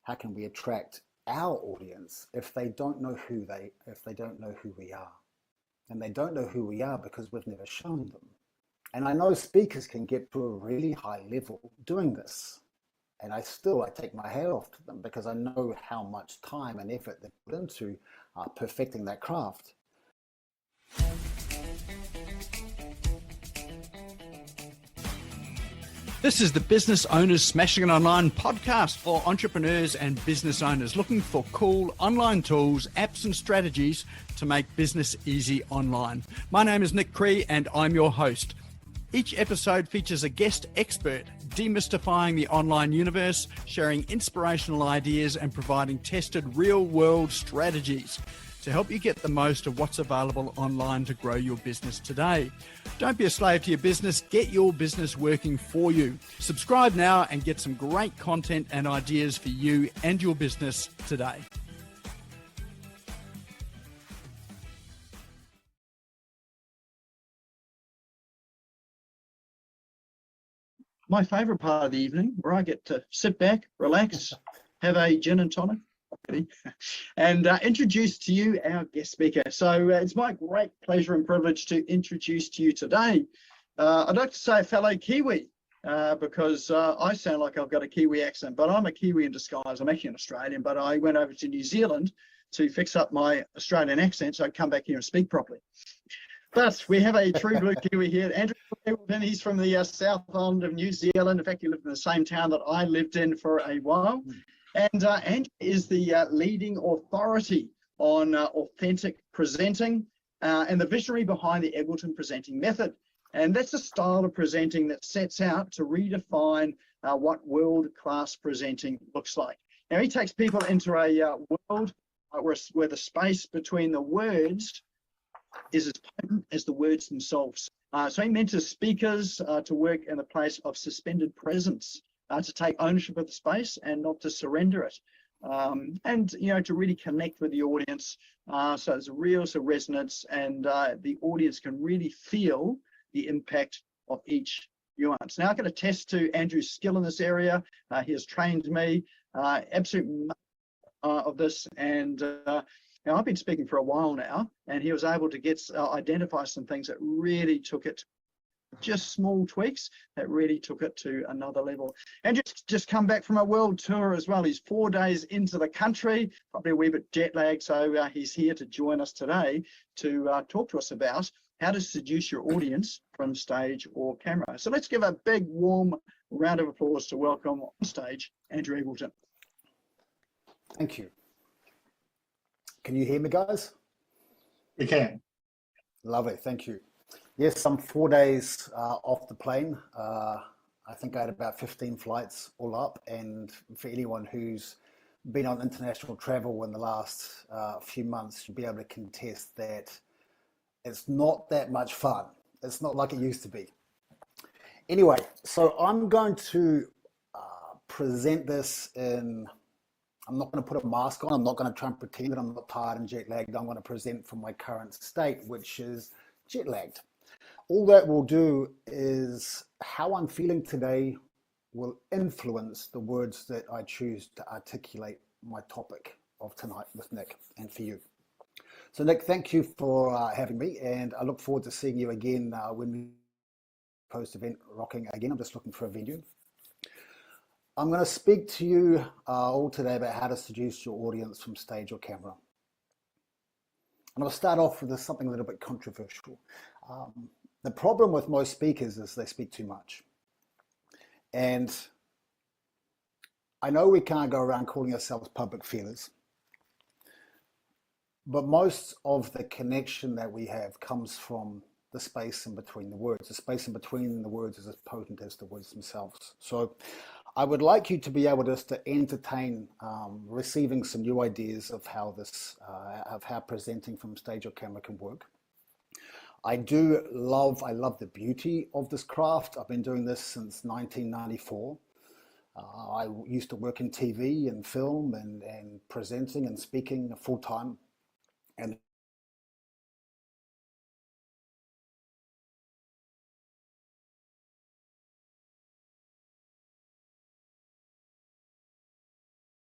how can we attract our audience if they don't know if they don't know who we are? And they don't know who we are because we've never shown them. And I know speakers can get to a really high level doing this. And I take my hat off to them because I know how much time and effort they put into perfecting that craft. This is the Business Owners Smashing It Online podcast for entrepreneurs and business owners looking for cool online tools, apps and strategies to make business easy online. My name is Nick Cree and I'm your host. Each episode features a guest expert demystifying the online universe, sharing inspirational ideas and providing tested real-world strategies to help you get the most of what's available online to grow your business today. Don't be a slave to your business, get your business working for you. Subscribe now and get some great content and ideas for you and your business today. My favourite part of the evening, where I get to sit back, relax, have a gin and tonic, and introduce to you our guest speaker. So it's my great pleasure and privilege to introduce to you today, I'd like to say a fellow Kiwi, because I sound like I've got a Kiwi accent, but I'm a Kiwi in disguise. I'm actually an Australian, but I went over to New Zealand to fix up my Australian accent so I'd come back here and speak properly. But we have a true blue Kiwi here, Andrew Eggelton. He's from the South Island of New Zealand. In fact, he lived in the same town that I lived in for a while. And Andrew is the leading authority on authentic presenting and the visionary behind the Eggelton presenting method. And that's a style of presenting that sets out to redefine what world-class presenting looks like. Now, he takes people into a world where the space between the words is as potent as the words themselves. So he mentors speakers to work in a place of suspended presence, to take ownership of the space and not to surrender it. And, to really connect with the audience. So there's a real resonance and the audience can really feel the impact of each nuance. Now I can attest to Andrew's skill in this area. He has trained me, absolute of this, and now I've been speaking for a while now, and he was able to identify some things that really took it, just small tweaks that really took it to another level. And just come back from a world tour as well. He's 4 days into the country, probably a wee bit jet lagged, so he's here to join us today to talk to us about how to seduce your audience from stage or camera. So let's give a big warm round of applause to welcome on stage Andrew Eggelton. Thank you. Can you hear me, guys? We can. Lovely, thank you. Yes, I'm 4 days off the plane. I think I had about 15 flights all up. And for anyone who's been on international travel in the last few months, you'll be able to contest that it's not that much fun. It's not like it used to be. Anyway, so I'm going to present this in, I'm not going to put a mask on. I'm not going to try and pretend that I'm not tired and jet lagged. I'm going to present from my current state, which is jet lagged. All that will do is how I'm feeling today will influence the words that I choose to articulate my topic of tonight with Nick and for you. So Nick, thank you for having me, and I look forward to seeing you again when we post-event rocking again. I'm just looking for a venue. I'm going to speak to you all today about how to seduce your audience from stage or camera. And I'll start off with something a little bit controversial. The problem with most speakers is they speak too much. And I know we can't go around calling ourselves public feelers, but most of the connection that we have comes from the space in between the words. The space in between the words is as potent as the words themselves. So I would like you to be able just to entertain receiving some new ideas of how presenting from stage or camera can work. I love the beauty of this craft. I've been doing this since 1994. I used to work in TV and film and presenting and speaking full time. And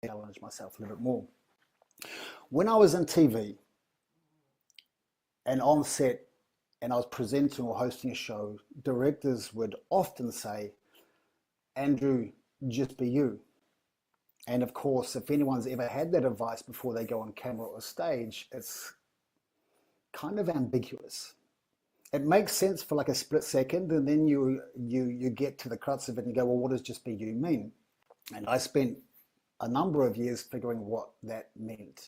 challenge myself a little bit more. When I was in TV and on set and I was presenting or hosting a show, directors would often say, Andrew, just be you. And of course, if anyone's ever had that advice before they go on camera or stage, it's kind of ambiguous. It makes sense for like a split second, and then you get to the crux of it and you go, well, what does just be you mean? And I spent a number of years figuring what that meant.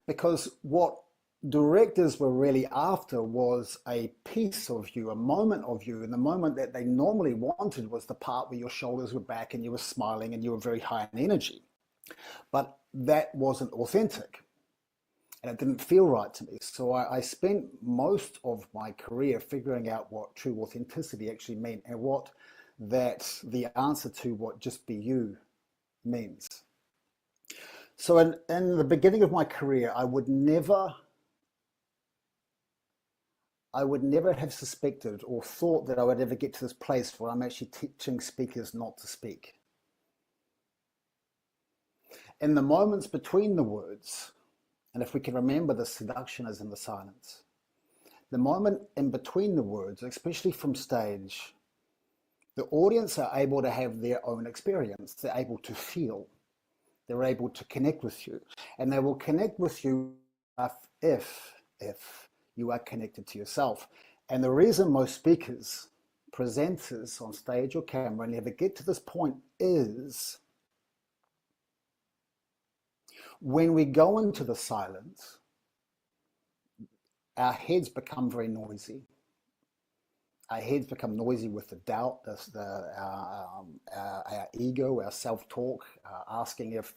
Because what directors were really after was a piece of you, a moment of you, and the moment that they normally wanted was the part where your shoulders were back and you were smiling and you were very high in energy. But that wasn't authentic. And it didn't feel right to me. So I spent most of my career figuring out what true authenticity actually meant and what the answer to what just be you means. So in the beginning of my career, I would never have suspected or thought that I would ever get to this place where I'm actually teaching speakers not to speak. In the moments between the words, and if we can remember, the seduction is in the silence. The moment in between the words, especially from stage, the audience are able to have their own experience. They're able to feel. They're able to connect with you. And they will connect with you if you are connected to yourself. And the reason most speakers, presenters on stage or camera never get to this point is when we go into the silence, our heads become very noisy. Our heads become noisy with the doubt, our ego, our self-talk, asking if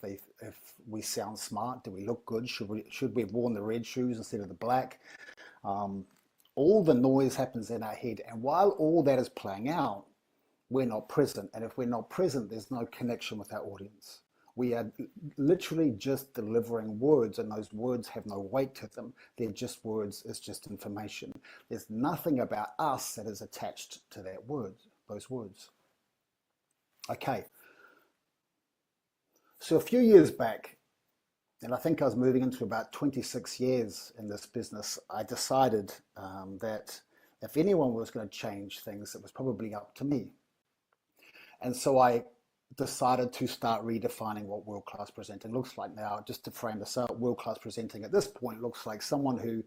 we sound smart, do we look good, should we have worn the red shoes instead of the black. All the noise happens in our head, and while all that is playing out, we're not present. And if we're not present, there's no connection with our audience. We are literally just delivering words, and those words have no weight to them. They're just words, it's just information. There's nothing about us that is attached to that word, those words. Okay. So a few years back, and I think I was moving into about 26 years in this business, I decided that if anyone was going to change things, it was probably up to me. And so I decided to start redefining what world-class presenting looks like. Now, just to frame this out, world-class presenting at this point looks like someone who,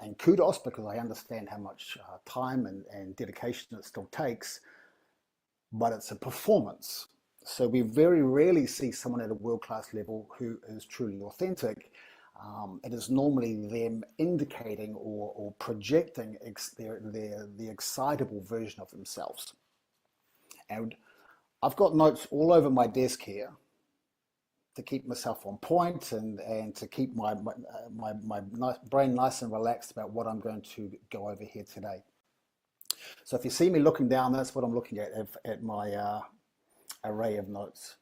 and kudos, because I understand how much time and dedication it still takes, but it's a performance. So we very rarely see someone at a world-class level who is truly authentic. It is normally them indicating or projecting the excitable version of themselves. And I've got notes all over my desk here to keep myself on point and to keep my brain nice and relaxed about what I'm going to go over here today. So if you see me looking down, that's what I'm looking at my array of notes.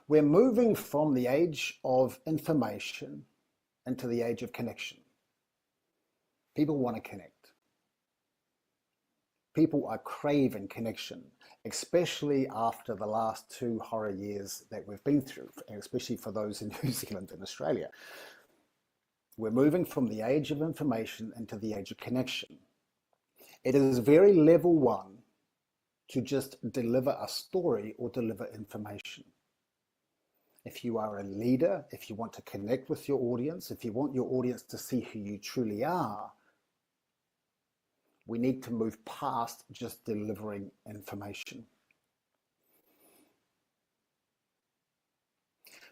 We're moving from the age of information into the age of connection. People want to connect. People are craving connection, especially after the last 2 horror years that we've been through, and especially for those in New Zealand and Australia. We're moving from the age of information into the age of connection. It is very level one to just deliver a story or deliver information. If you are a leader, if you want to connect with your audience, if you want your audience to see who you truly are, we need to move past just delivering information.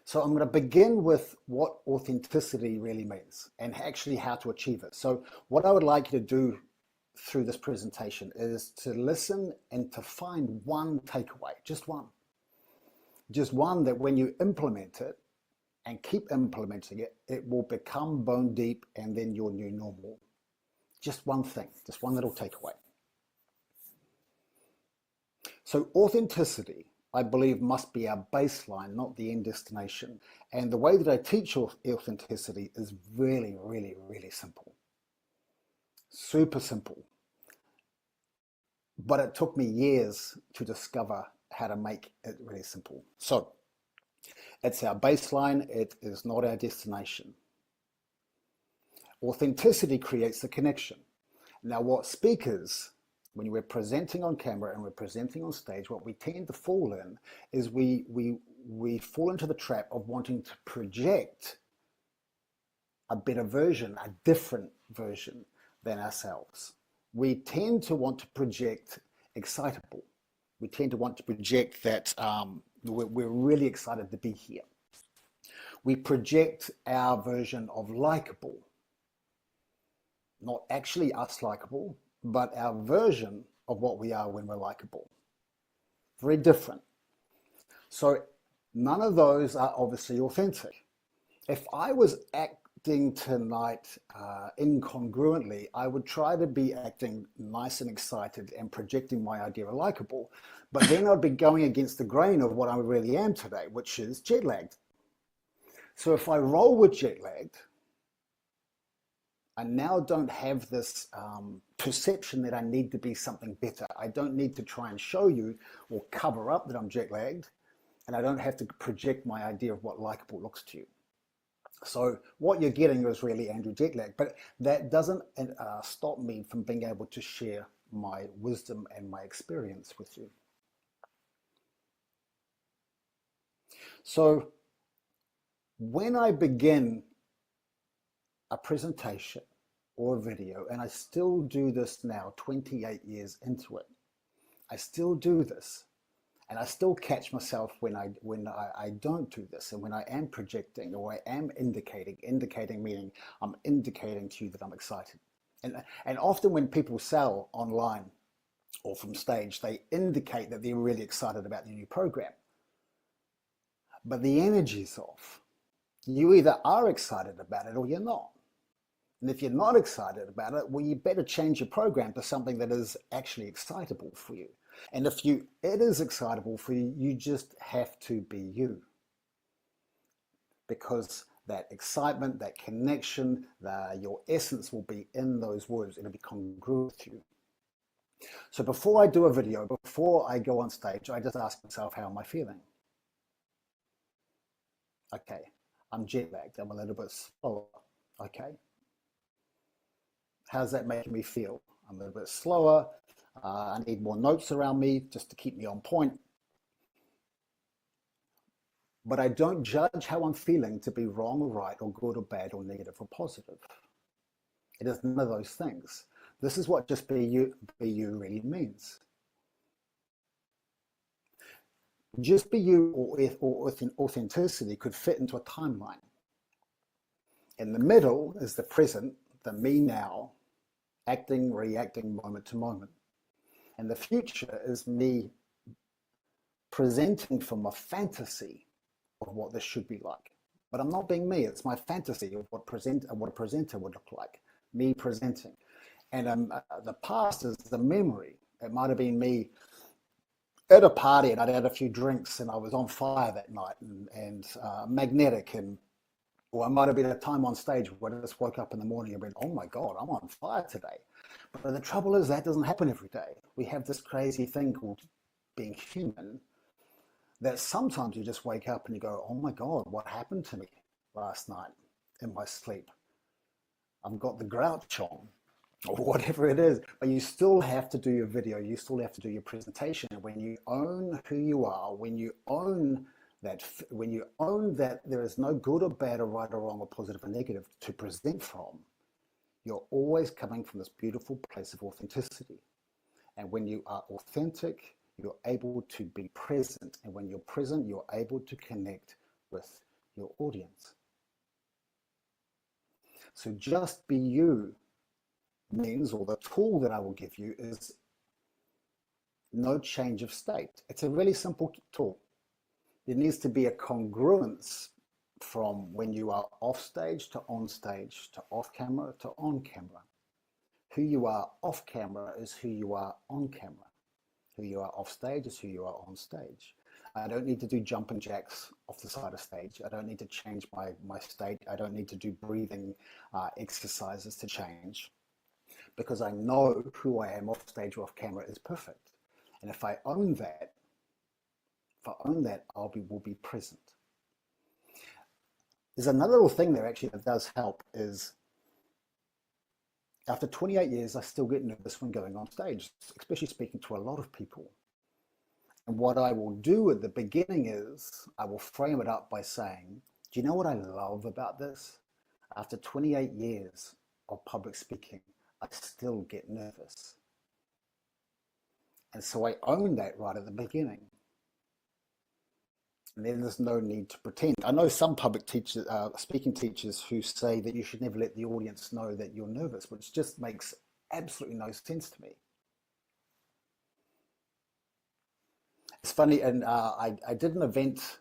So I'm going to begin with what authenticity really means and actually how to achieve it. So what I would like you to do through this presentation is to listen and to find one takeaway, just one. Just one that when you implement it and keep implementing it, it will become bone deep and then your new normal. Just one thing, just one little takeaway. So authenticity, I believe, must be our baseline, not the end destination. And the way that I teach authenticity is really, really, really simple. Super simple. But it took me years to discover how to make it really simple. So It's our baseline, it is not our destination. Authenticity creates the connection. Now, what speakers, when we're presenting on camera and we're presenting on stage, what we tend to fall in is we fall into the trap of wanting to project a better version, a different version than ourselves. We tend to want to project excitable. We tend to want to project that we're really excited to be here. We project our version of likable. Not actually us likable, but our version of what we are when we're likable. Very different. So none of those are obviously authentic. If I was acting tonight incongruently, I would try to be acting nice and excited and projecting my idea of likable, but then I'd be going against the grain of what I really am today, which is jet lagged. So if I roll with jet lagged, I now don't have this perception that I need to be something better. I don't need to try and show you or cover up that I'm jet lagged, and I don't have to project my idea of what likable looks to you. So what you're getting is really Andrew jet lag, but that doesn't stop me from being able to share my wisdom and my experience with you. So when I begin a presentation or a video, and I still do this now 28 years into it, I still do this, and I still catch myself when I don't do this, and when I am projecting or I am indicating meaning I'm indicating to you that I'm excited. And often when people sell online or from stage, they indicate that they're really excited about the new program, but the energy's off. You either are excited about it or you're not. And if you're not excited about it, well, you better change your program to something that is actually excitable for you. And if it is excitable for you, you just have to be you. Because that excitement, that connection, your essence will be in those words. It'll be congruent with you. So before I do a video, before I go on stage, I just ask myself, how am I feeling? Okay, I'm jet lagged. I'm a little bit slower. Okay. How's that making me feel? I'm a little bit slower. I need more notes around me just to keep me on point. But I don't judge how I'm feeling to be wrong or right or good or bad or negative or positive. It is none of those things. This is what just be you really means. Just be you or authenticity could fit into a timeline. In the middle is the present, the me now, acting, reacting moment to moment. And the future is me presenting from a fantasy of what this should be like. But I'm not being me, it's my fantasy of what a presenter would look like, me presenting. And the past is the memory. It might have been me at a party and I'd had a few drinks and I was on fire that night and magnetic, or I might have been at a time on stage where I just woke up in the morning and went, oh my God, I'm on fire today. But the trouble is that doesn't happen every day. We have this crazy thing called being human, that sometimes you just wake up and you go, oh my God, what happened to me last night in my sleep? I've got the grouch on, or whatever it is, but you still have to do your video, you still have to do your presentation. And when you own who you are, when you own that there is no good or bad or right or wrong or positive or negative to present from, you're always coming from this beautiful place of authenticity. And when you are authentic, you're able to be present. And when you're present, you're able to connect with your audience. So just be you means, or the tool that I will give you is no change of state. It's a really simple tool. There needs to be a congruence from when you are off stage to on stage, to off camera to on camera. Who you are off camera is who you are on camera. Who you are off stage is who you are on stage. I don't need to do jumping jacks off the side of stage. I don't need to change my state. I don't need to do breathing exercises to change, because I know who I am off stage or off camera is perfect. And if I own that, I will be present. There's another little thing there actually that does help is after 28 years, I still get nervous when going on stage, especially speaking to a lot of people. And what I will do at the beginning is I will frame it up by saying, do you know what I love about this? After 28 years of public speaking, I still get nervous. And so I own that right at the beginning. And then there's no need to pretend. I know some public teachers, speaking teachers who say that you should never let the audience know that you're nervous, which just makes absolutely no sense to me. It's funny, and I did an event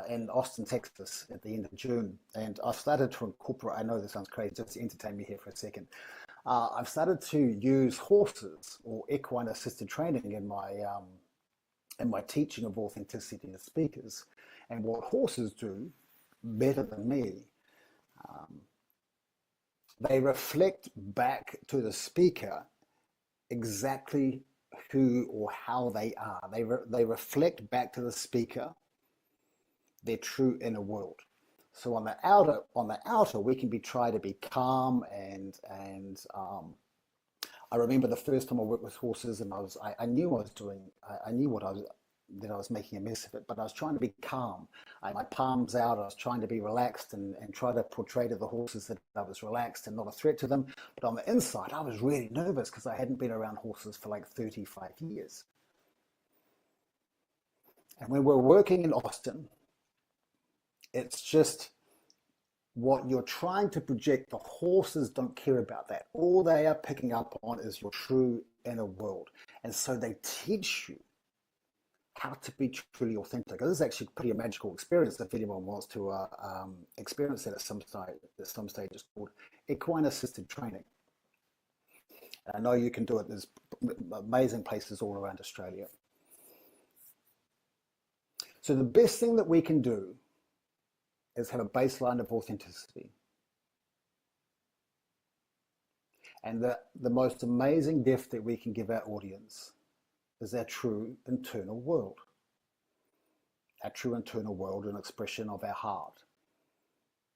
in Austin, Texas at the end of June, and I've started to incorporate, I know this sounds crazy, just entertain me here for a second. I've started to use horses or equine assisted training in my teaching of authenticity to speakers. And what horses do better than me, they reflect back to the speaker exactly who or how they are. They reflect back to the speaker their true inner world. So on the outer, we can try to be calm and I remember the first time I worked with horses, and I knew I knew that I was making a mess of it, but I was trying to be calm. I had my palms out, I was trying to be relaxed and try to portray to the horses that I was relaxed and not a threat to them. But on the inside, I was really nervous because I hadn't been around horses for like 35 years. And when we're working in Austin, it's just what you're trying to project. The horses don't care about that. All they are picking up on is your true inner world. And so they teach you how to be truly authentic. This is actually pretty a magical experience if anyone wants to experience it at some stage. It's called equine assisted training. I know you can do it. There's amazing places all around Australia. So the best thing that we can do is have a baseline of authenticity. And the most amazing gift that we can give our audience is our true internal world. Our true internal world, an expression of our heart.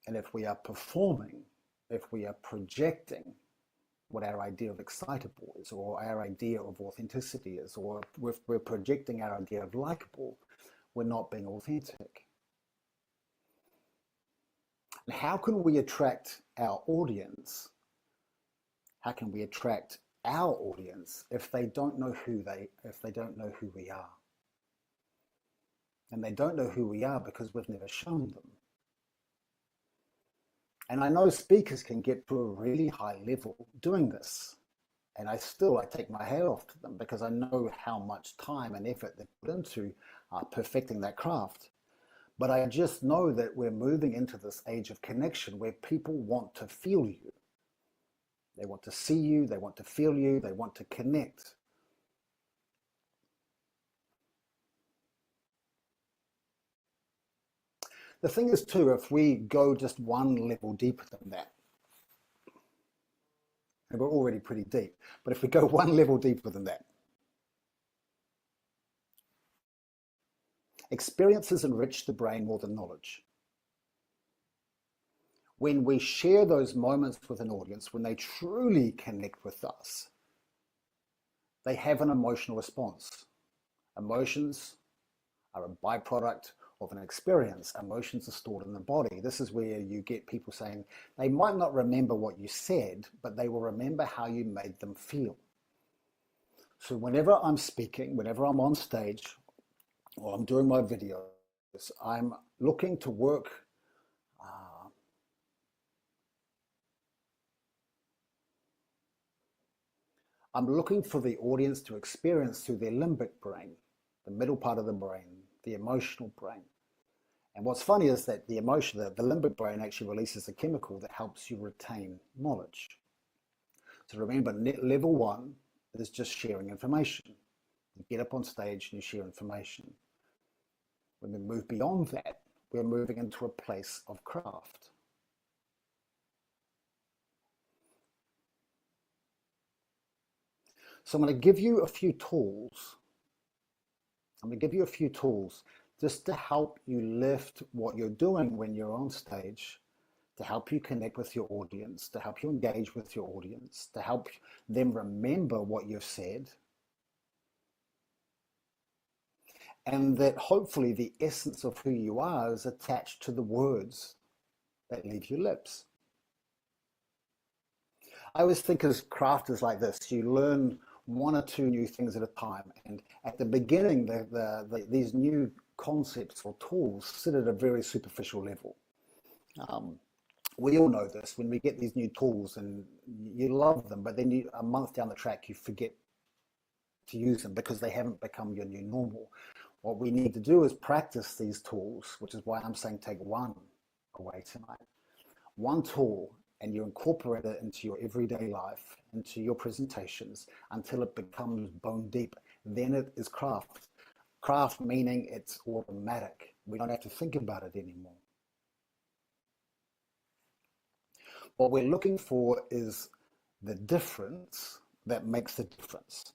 And if we are performing, if we are projecting what our idea of excitable is, or our idea of authenticity is, or if we're projecting our idea of likable, we're not being authentic. And how can we attract our audience? How can we attract our audience if they don't know who we are? And they don't know who we are because we've never shown them. And I know speakers can get to a really high level doing this. And I take my hat off to them because I know how much time and effort they put into perfecting that craft. But I just know that we're moving into this age of connection where people want to feel you. They want to see you, they want to feel you, they want to connect. The thing is too, if we go just one level deeper than that, and we're already pretty deep, but if we go one level deeper than that, experiences enrich the brain more than knowledge. When we share those moments with an audience, when they truly connect with us, they have an emotional response. Emotions are a byproduct of an experience. Emotions are stored in the body. This is where you get people saying they might not remember what you said, but they will remember how you made them feel. So whenever I'm speaking, whenever I'm on stage, or I'm doing my videos, I'm looking to work I'm looking for the audience to experience through their limbic brain, the middle part of the brain, the emotional brain. And what's funny is that the limbic brain actually releases a chemical that helps you retain knowledge. So remember, level one is just sharing information. You get up on stage and you share information. When we move beyond that, we're moving into a place of craft. So I'm going to give you a few tools. just to help you lift what you're doing when you're on stage, to help you connect with your audience, to help you engage with your audience, to help them remember what you've said, and that hopefully the essence of who you are is attached to the words that leave your lips. I always think as crafters like this, you learn one or two new things at a time, and at the beginning these new concepts or tools sit at a very superficial level. We all know this. When we get these new tools and you love them, but then a month down the track you forget to use them because they haven't become your new normal. What we need to do is practice these tools, which is why I'm saying take one away tonight. One tool, and you incorporate it into your everyday life, into your presentations, until it becomes bone deep. Then it is craft. Craft meaning it's automatic. We don't have to think about it anymore. What we're looking for is the difference that makes a difference.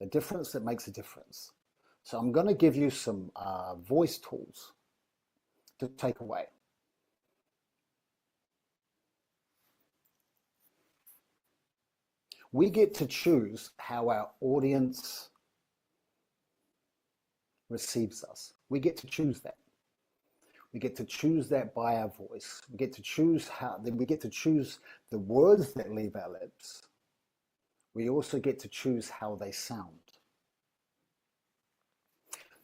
The difference that makes a difference. So I'm going to give you some voice tools to take away. We get to choose how our audience receives us. We get to choose that. We get to choose that by our voice. We get to choose we get to choose the words that leave our lips. We also get to choose how they sound.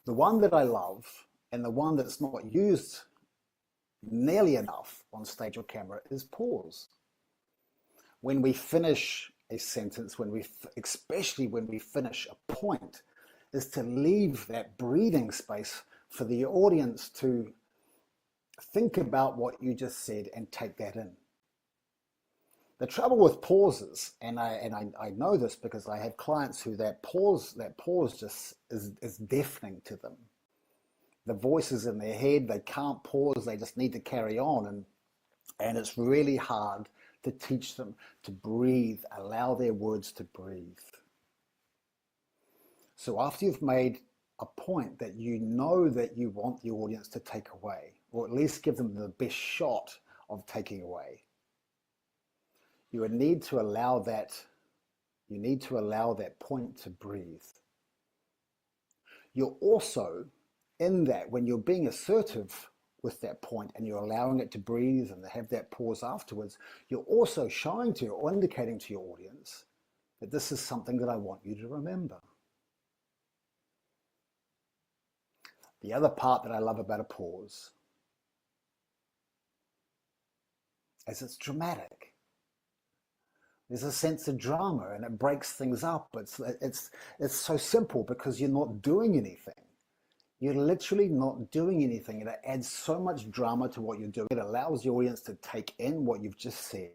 The one that I love, and the one that's not used nearly enough on stage or camera, is pause. When we finish a sentence, especially when we finish a point, is to leave that breathing space for the audience to think about what you just said and take that in. The trouble with pauses, and I know this because I have clients who that pause just is deafening to them. The voice is in their head, they can't pause, they just need to carry on, and it's really hard to teach them to breathe, allow their words to breathe. So after you've made a point that you know that you want the audience to take away, or at least give them the best shot of taking away, you would need to allow that point to breathe. You're also, in that, when you're being assertive with that point and you're allowing it to breathe and to have that pause afterwards, you're also showing to or indicating to your audience that this is something that I want you to remember. The other part that I love about a pause is it's dramatic. There's a sense of drama and it breaks things up. It's so simple because you're not doing anything. You're literally not doing anything, and it adds so much drama to what you're doing. It allows the audience to take in what you've just said.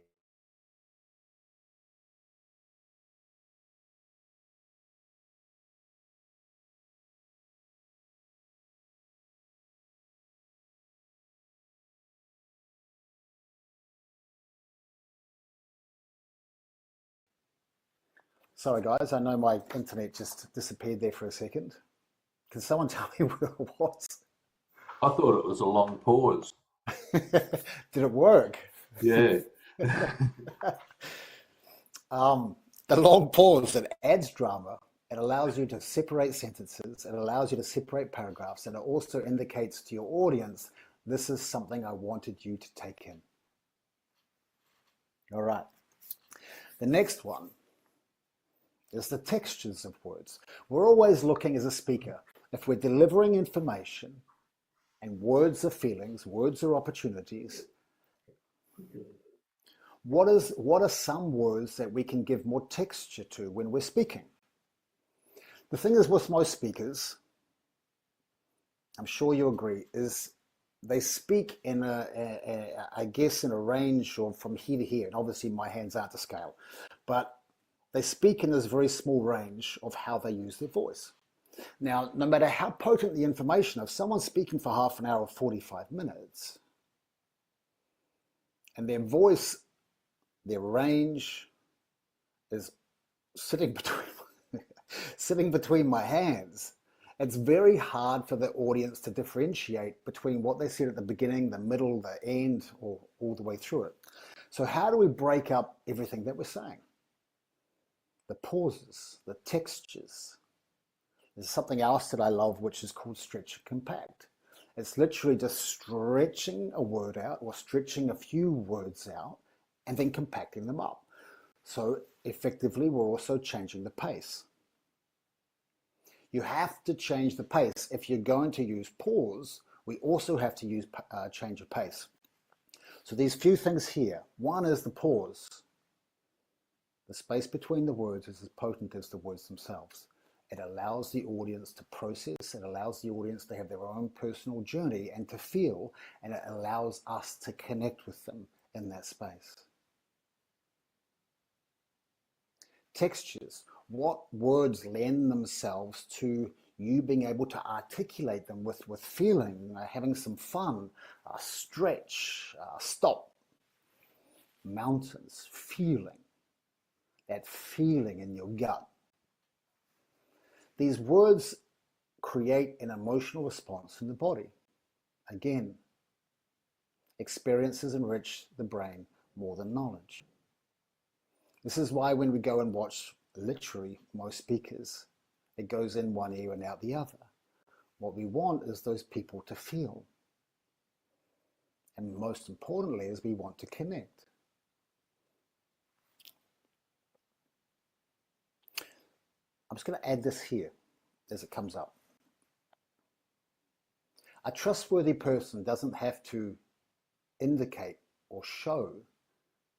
Sorry guys, I know my internet just disappeared there for a second. Can someone tell me where it was? I thought it was a long pause. Did it work? Yeah. The long pause, it adds drama. It allows you to separate sentences. It allows you to separate paragraphs. And it also indicates to your audience, this is something I wanted you to take in. All right. The next one is the textures of words. We're always looking as a speaker, if we're delivering information and words are feelings, words are opportunities, what are some words that we can give more texture to when we're speaking? The thing is with most speakers, I'm sure you agree, is they speak in I guess in a range of from here to here, and obviously my hands aren't to scale, but they speak in this very small range of how they use their voice. Now, no matter how potent the information, if someone's speaking for half an hour or 45 minutes, and their voice, their range is sitting between my hands, It's very hard for the audience to differentiate between what they said at the beginning, the middle, the end, or all the way through it. So how do we break up everything that we're saying? The pauses, the textures. There's something else that I love, which is called stretch and compact. It's literally just stretching a word out or stretching a few words out and then compacting them up. So effectively, we're also changing the pace. You have to change the pace. If you're going to use pause, we also have to use change of pace. So these few things here. One is the pause. The space between the words is as potent as the words themselves. It allows the audience to process, it allows the audience to have their own personal journey and to feel, and it allows us to connect with them in that space. Textures. What words lend themselves to you being able to articulate them with feeling, having some fun, stretch, stop. Mountains, feeling. That feeling in your gut. These words create an emotional response in the body. Again, experiences enrich the brain more than knowledge. This is why when we go and watch literally most speakers, it goes in one ear and out the other. What we want is those people to feel. And most importantly is we want to connect. I'm just going to add this here as it comes up. A trustworthy person doesn't have to indicate or show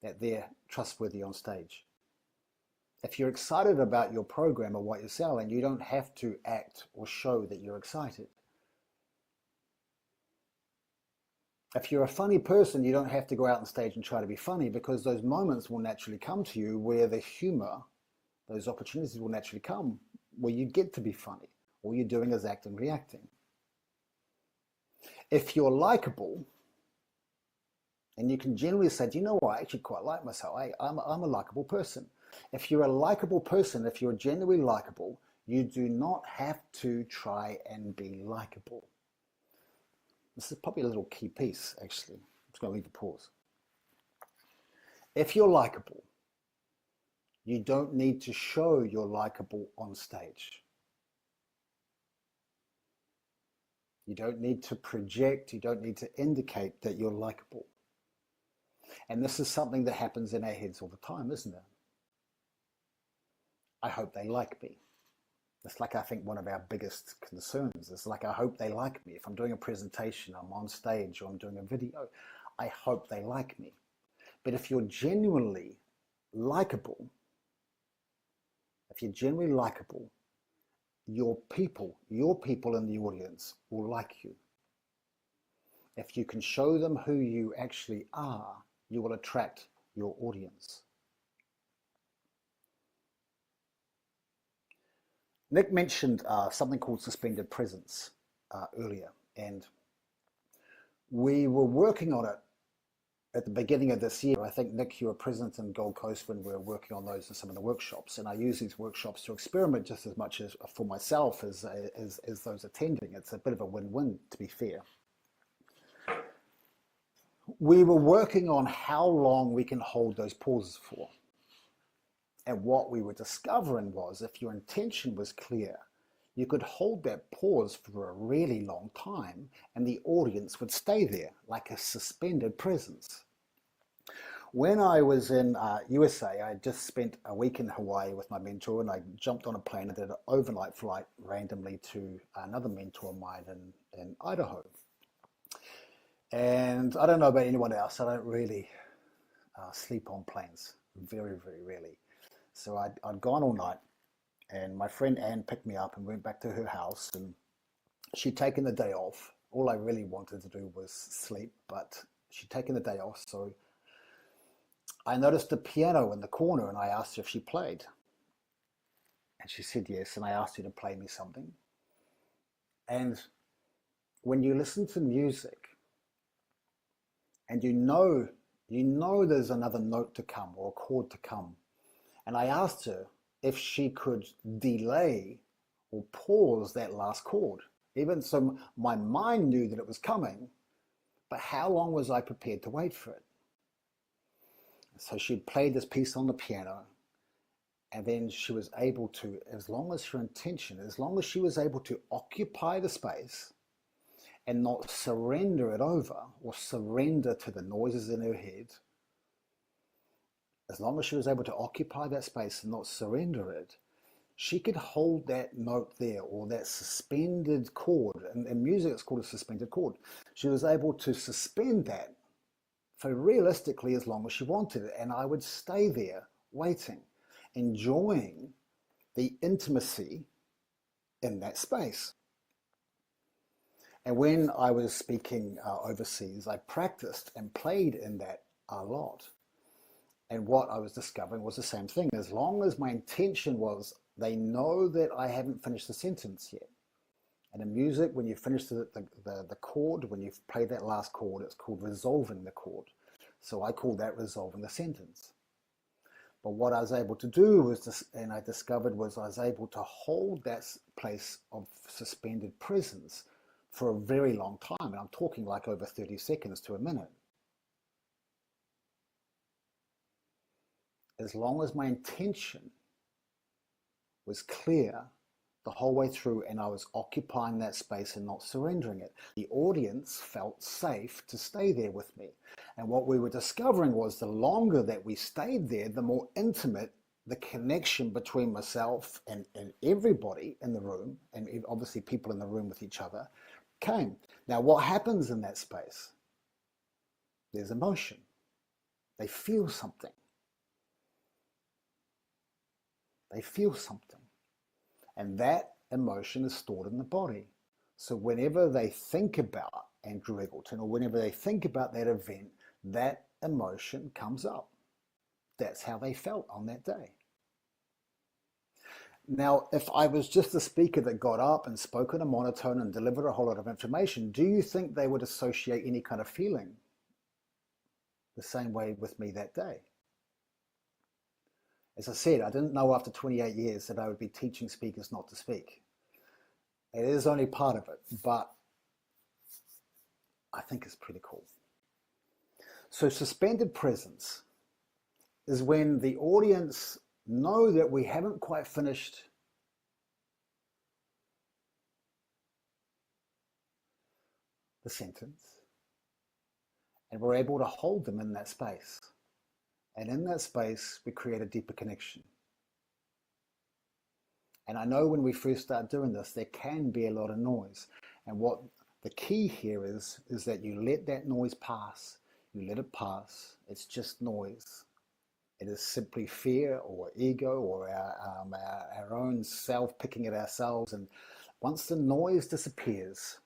that they're trustworthy on stage. If you're excited about your program or what you're selling, you don't have to act or show that you're excited. If you're a funny person, you don't have to go out on stage and try to be funny, because those moments will naturally come to you where the humor, those opportunities will naturally come where you get to be funny. All you're doing is acting and reacting. If you're likable, and you can generally say, do you know what, I actually quite like myself. I'm a likable person. If you're a likable person, if you're genuinely likable, you do not have to try and be likable. This is probably a little key piece, actually. I'm just going to leave a pause. If you're likable, you don't need to show you're likable on stage. You don't need to project, you don't need to indicate that you're likable. And this is something that happens in our heads all the time, isn't it? I hope they like me. It's like, I think one of our biggest concerns is like, I hope they like me. If I'm doing a presentation, I'm on stage, or I'm doing a video, I hope they like me. But if you're genuinely likable, your people in the audience will like you. If you can show them who you actually are, you will attract your audience. Nick mentioned something called suspended presence earlier, and we were working on it at the beginning of this year. I think, Nick, you were present in Gold Coast when we were working on those in some of the workshops, and I use these workshops to experiment just as much as for myself as those attending. It's a bit of a win-win, to be fair. We were working on how long we can hold those pauses for. And what we were discovering was, if your intention was clear, you could hold that pause for a really long time and the audience would stay there like a suspended presence. When I was in USA, I just spent a week in Hawaii with my mentor, and I jumped on a plane and did an overnight flight randomly to another mentor of mine in Idaho. And I don't know about anyone else, I don't really sleep on planes, very, very rarely. So I'd gone all night, and my friend Anne picked me up and went back to her house, and she'd taken the day off. All I really wanted to do was sleep, but she'd taken the day off, so I noticed a piano in the corner, and I asked her if she played. And she said yes, and I asked her to play me something. And when you listen to music, and you know there's another note to come or a chord to come, and I asked her if she could delay or pause that last chord. Even so, my mind knew that it was coming, but how long was I prepared to wait for it? So she played this piece on the piano, and then she was able to, as long as her intention, as long as she was able to occupy the space and not surrender it over or surrender to the noises in her head, as long as she was able to occupy that space and not surrender it, she could hold that note there, or that suspended chord. In music, it's called a suspended chord. She was able to suspend that for realistically as long as she wanted it. And I would stay there waiting, enjoying the intimacy in that space. And when I was speaking overseas, I practiced and played in that a lot. And what I was discovering was the same thing. As long as my intention was, they know that I haven't finished the sentence yet. And in music, when you finish the chord, when you play that last chord, it's called resolving the chord. So I call that resolving the sentence. But what I was able to do was, and I discovered, was I was able to hold that place of suspended presence for a very long time. And I'm talking like over 30 seconds to a minute. As long as my intention was clear the whole way through, and I was occupying that space and not surrendering it, the audience felt safe to stay there with me. And what we were discovering was the longer that we stayed there, the more intimate the connection between myself and everybody in the room, and obviously people in the room with each other, came. Now, what happens in that space? There's emotion. They feel something. They feel something. And that emotion is stored in the body. So whenever they think about Andrew Eggelton, or whenever they think about that event, that emotion comes up. That's how they felt on that day. Now, if I was just a speaker that got up and spoke in a monotone and delivered a whole lot of information, do you think they would associate any kind of feeling the same way with me that day? As I said, I didn't know after 28 years that I would be teaching speakers not to speak. It is only part of it, but I think it's pretty cool. So suspended presence is when the audience know that we haven't quite finished the sentence, and we're able to hold them in that space. And in that space, we create a deeper connection. And I know when we first start doing this, there can be a lot of noise. And what the key here is that you let that noise pass. You let it pass. It's just noise. It is simply fear or ego or our own self picking at ourselves. And once the noise disappears,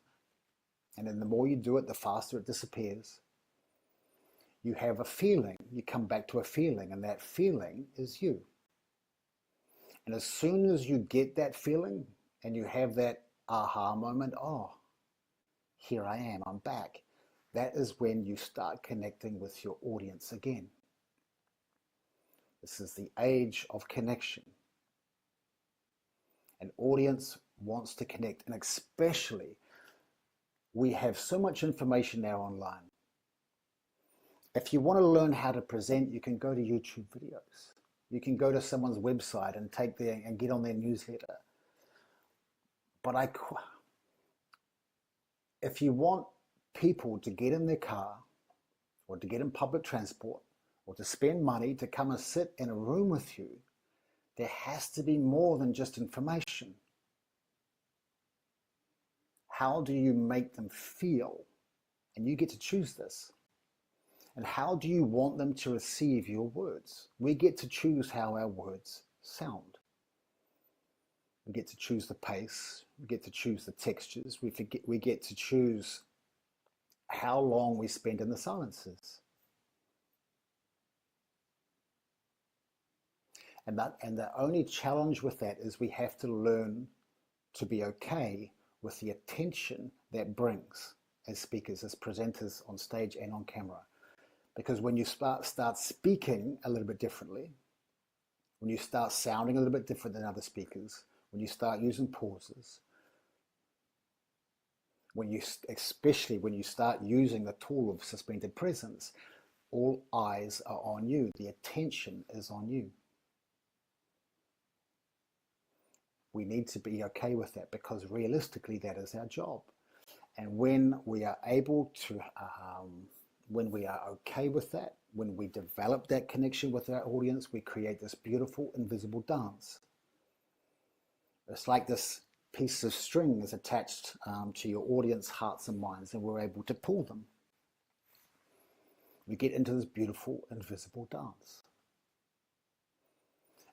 and then the more you do it, the faster it disappears, you have a feeling. You come back to a feeling, and that feeling is you. And as soon as you get that feeling and you have that aha moment, oh, here I am, I'm back, that is when you start connecting with your audience again. This is the age of connection. An audience wants to connect, and especially we have so much information now online. If you want to learn how to present, you can go to YouTube videos. You can go to someone's website and get on their newsletter. But if you want people to get in their car, or to get in public transport, or to spend money to come and sit in a room with you, there has to be more than just information. How do you make them feel? And you get to choose this. And how do you want them to receive your words? We get to choose how our words sound. We get to choose the pace. We get to choose the textures. We get to choose how long we spend in the silences. And the only challenge with that is we have to learn to be okay with the attention that brings as speakers, as presenters on stage and on camera. Because when you start speaking a little bit differently, when you start sounding a little bit different than other speakers, when you start using pauses, especially when you start using the tool of suspended presence, all eyes are on you. The attention is on you. We need to be okay with that, because realistically that is our job. And when we are able to, when we are okay with that, when we develop that connection with our audience, we create this beautiful invisible dance. It's like this piece of string is attached to your audience hearts and minds, and we're able to pull them. We get into this beautiful invisible dance.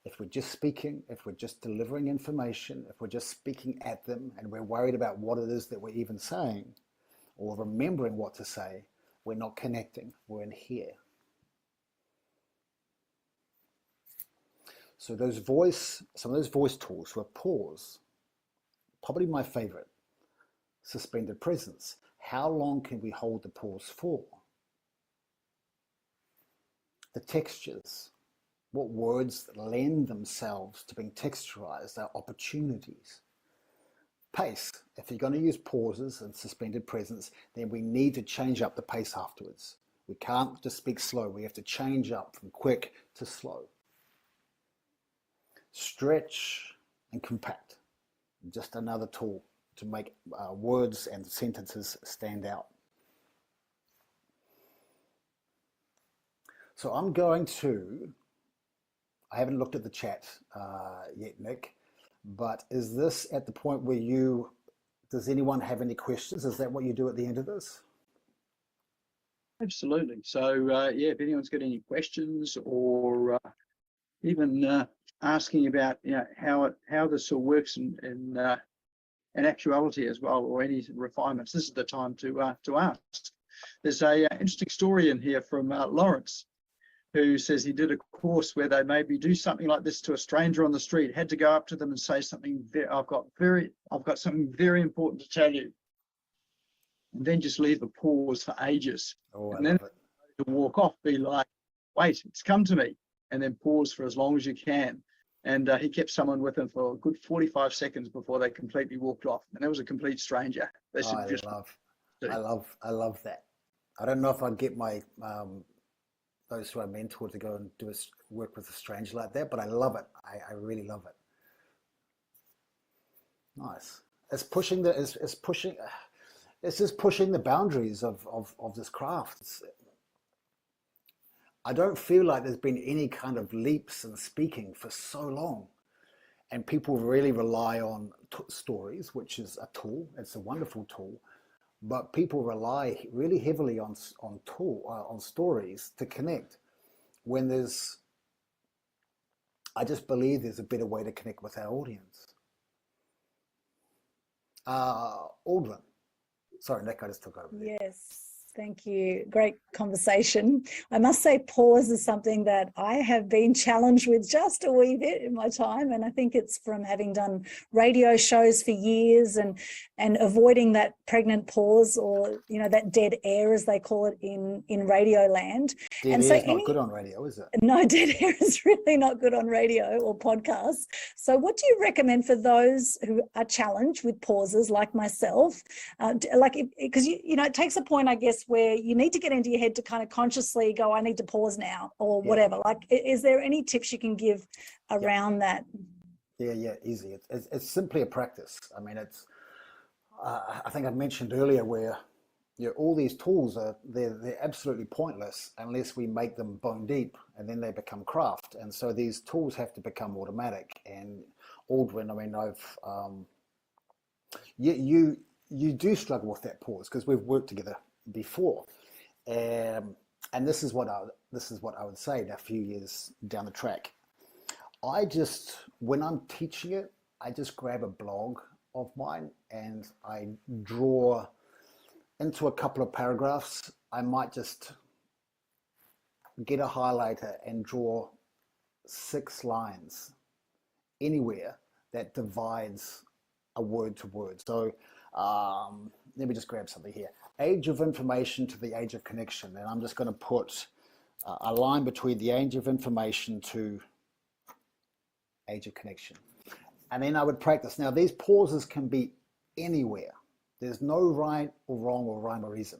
If we're just speaking, if we're just delivering information, if we're just speaking at them and we're worried about what it is that we're even saying or remembering what to say, we're not connecting, we're in here. So some of those voice tools were pause, probably my favorite, suspended presence. How long can we hold the pause for? The textures, what words lend themselves to being texturized are opportunities. Pace, if you're going to use pauses and suspended presence, then we need to change up the pace afterwards. We can't just speak slow, we have to change up from quick to slow. Stretch and compact, just another tool to make words and sentences stand out. So I'm going to, I haven't looked at the chat yet, Nick, but is this at the point where does anyone have any questions? Is that what you do at the end of this? Absolutely. So yeah, if anyone's got any questions or even asking about how this all works in actuality as well, or any refinements, this is the time to ask. There's a interesting story in here from Lawrence, who says he did a course where they maybe do something like this to a stranger on the street, had to go up to them and say something, I've got something very important to tell you, and then just leave a pause for ages. Oh, and then to walk off, be like, wait, it's come to me, and then pause for as long as you can. And he kept someone with him for a good 45 seconds before they completely walked off, and that was a complete stranger. They said, I love that. I don't know if I'd get my those who I mentor to go and work with a stranger like that, but I love it. I really love it. Nice. It's just pushing the boundaries of this craft. I don't feel like there's been any kind of leaps in speaking for so long, and people really rely on stories, which is a tool. It's a wonderful tool. But people rely really heavily on stories to connect. When I just believe there's a better way to connect with our audience. Aldrin, sorry, Nick, I just took over there. Yes. Thank you. Great conversation. I must say pause is something that I have been challenged with just a wee bit in my time. And I think it's from having done radio shows for years and avoiding that pregnant pause, or, that dead air, as they call it in radio land. Dead air is not good on radio, is it? No, dead air is really not good on radio or podcasts. So what do you recommend for those who are challenged with pauses like myself? Because it takes a point, I guess, where you need to get into your head to kind of consciously go, I need to pause now, or whatever. Like, is there any tips you can give around that? Yeah, easy. It's simply a practice. I mean, I think I mentioned earlier where all these tools they're absolutely pointless unless we make them bone deep, and then they become craft. And so these tools have to become automatic. And Aldrin, I mean, you do struggle with that pause because we've worked together before, and this is what I would say now, a few years down the track. When I'm teaching it, I just grab a blog of mine and I draw into a couple of paragraphs. I might just get a highlighter and draw 6 lines anywhere that divides a word to word. So let me just grab something here. Age of information to the age of connection. And I'm just going to put a line between the age of information to age of connection. And then I would practice. Now, these pauses can be anywhere. There's no right or wrong or rhyme or reason.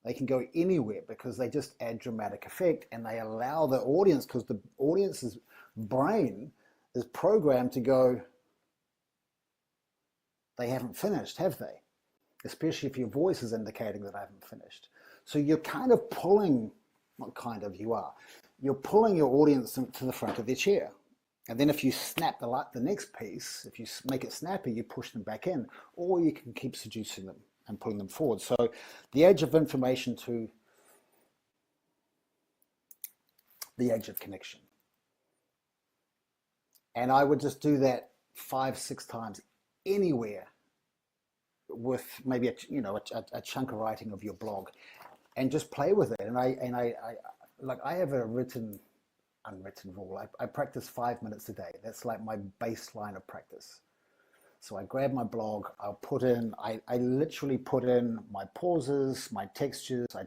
They can go anywhere because they just add dramatic effect, and they allow the audience, because the audience's brain is programmed to go, they haven't finished, have they? Especially if your voice is indicating that I haven't finished. So you're kind of pulling, not kind of, you are, you're pulling your audience to the front of their chair. And then if you snap the next piece, if you make it snappy, you push them back in, or you can keep seducing them and pulling them forward. So the age of information to the age of connection. And I would just do that 5-6 times anywhere with maybe a chunk of writing of your blog, and just play with it. And I have a unwritten rule. I practice 5 minutes a day. That's like my baseline of practice. So I grab my blog, I literally put in my pauses, my textures, I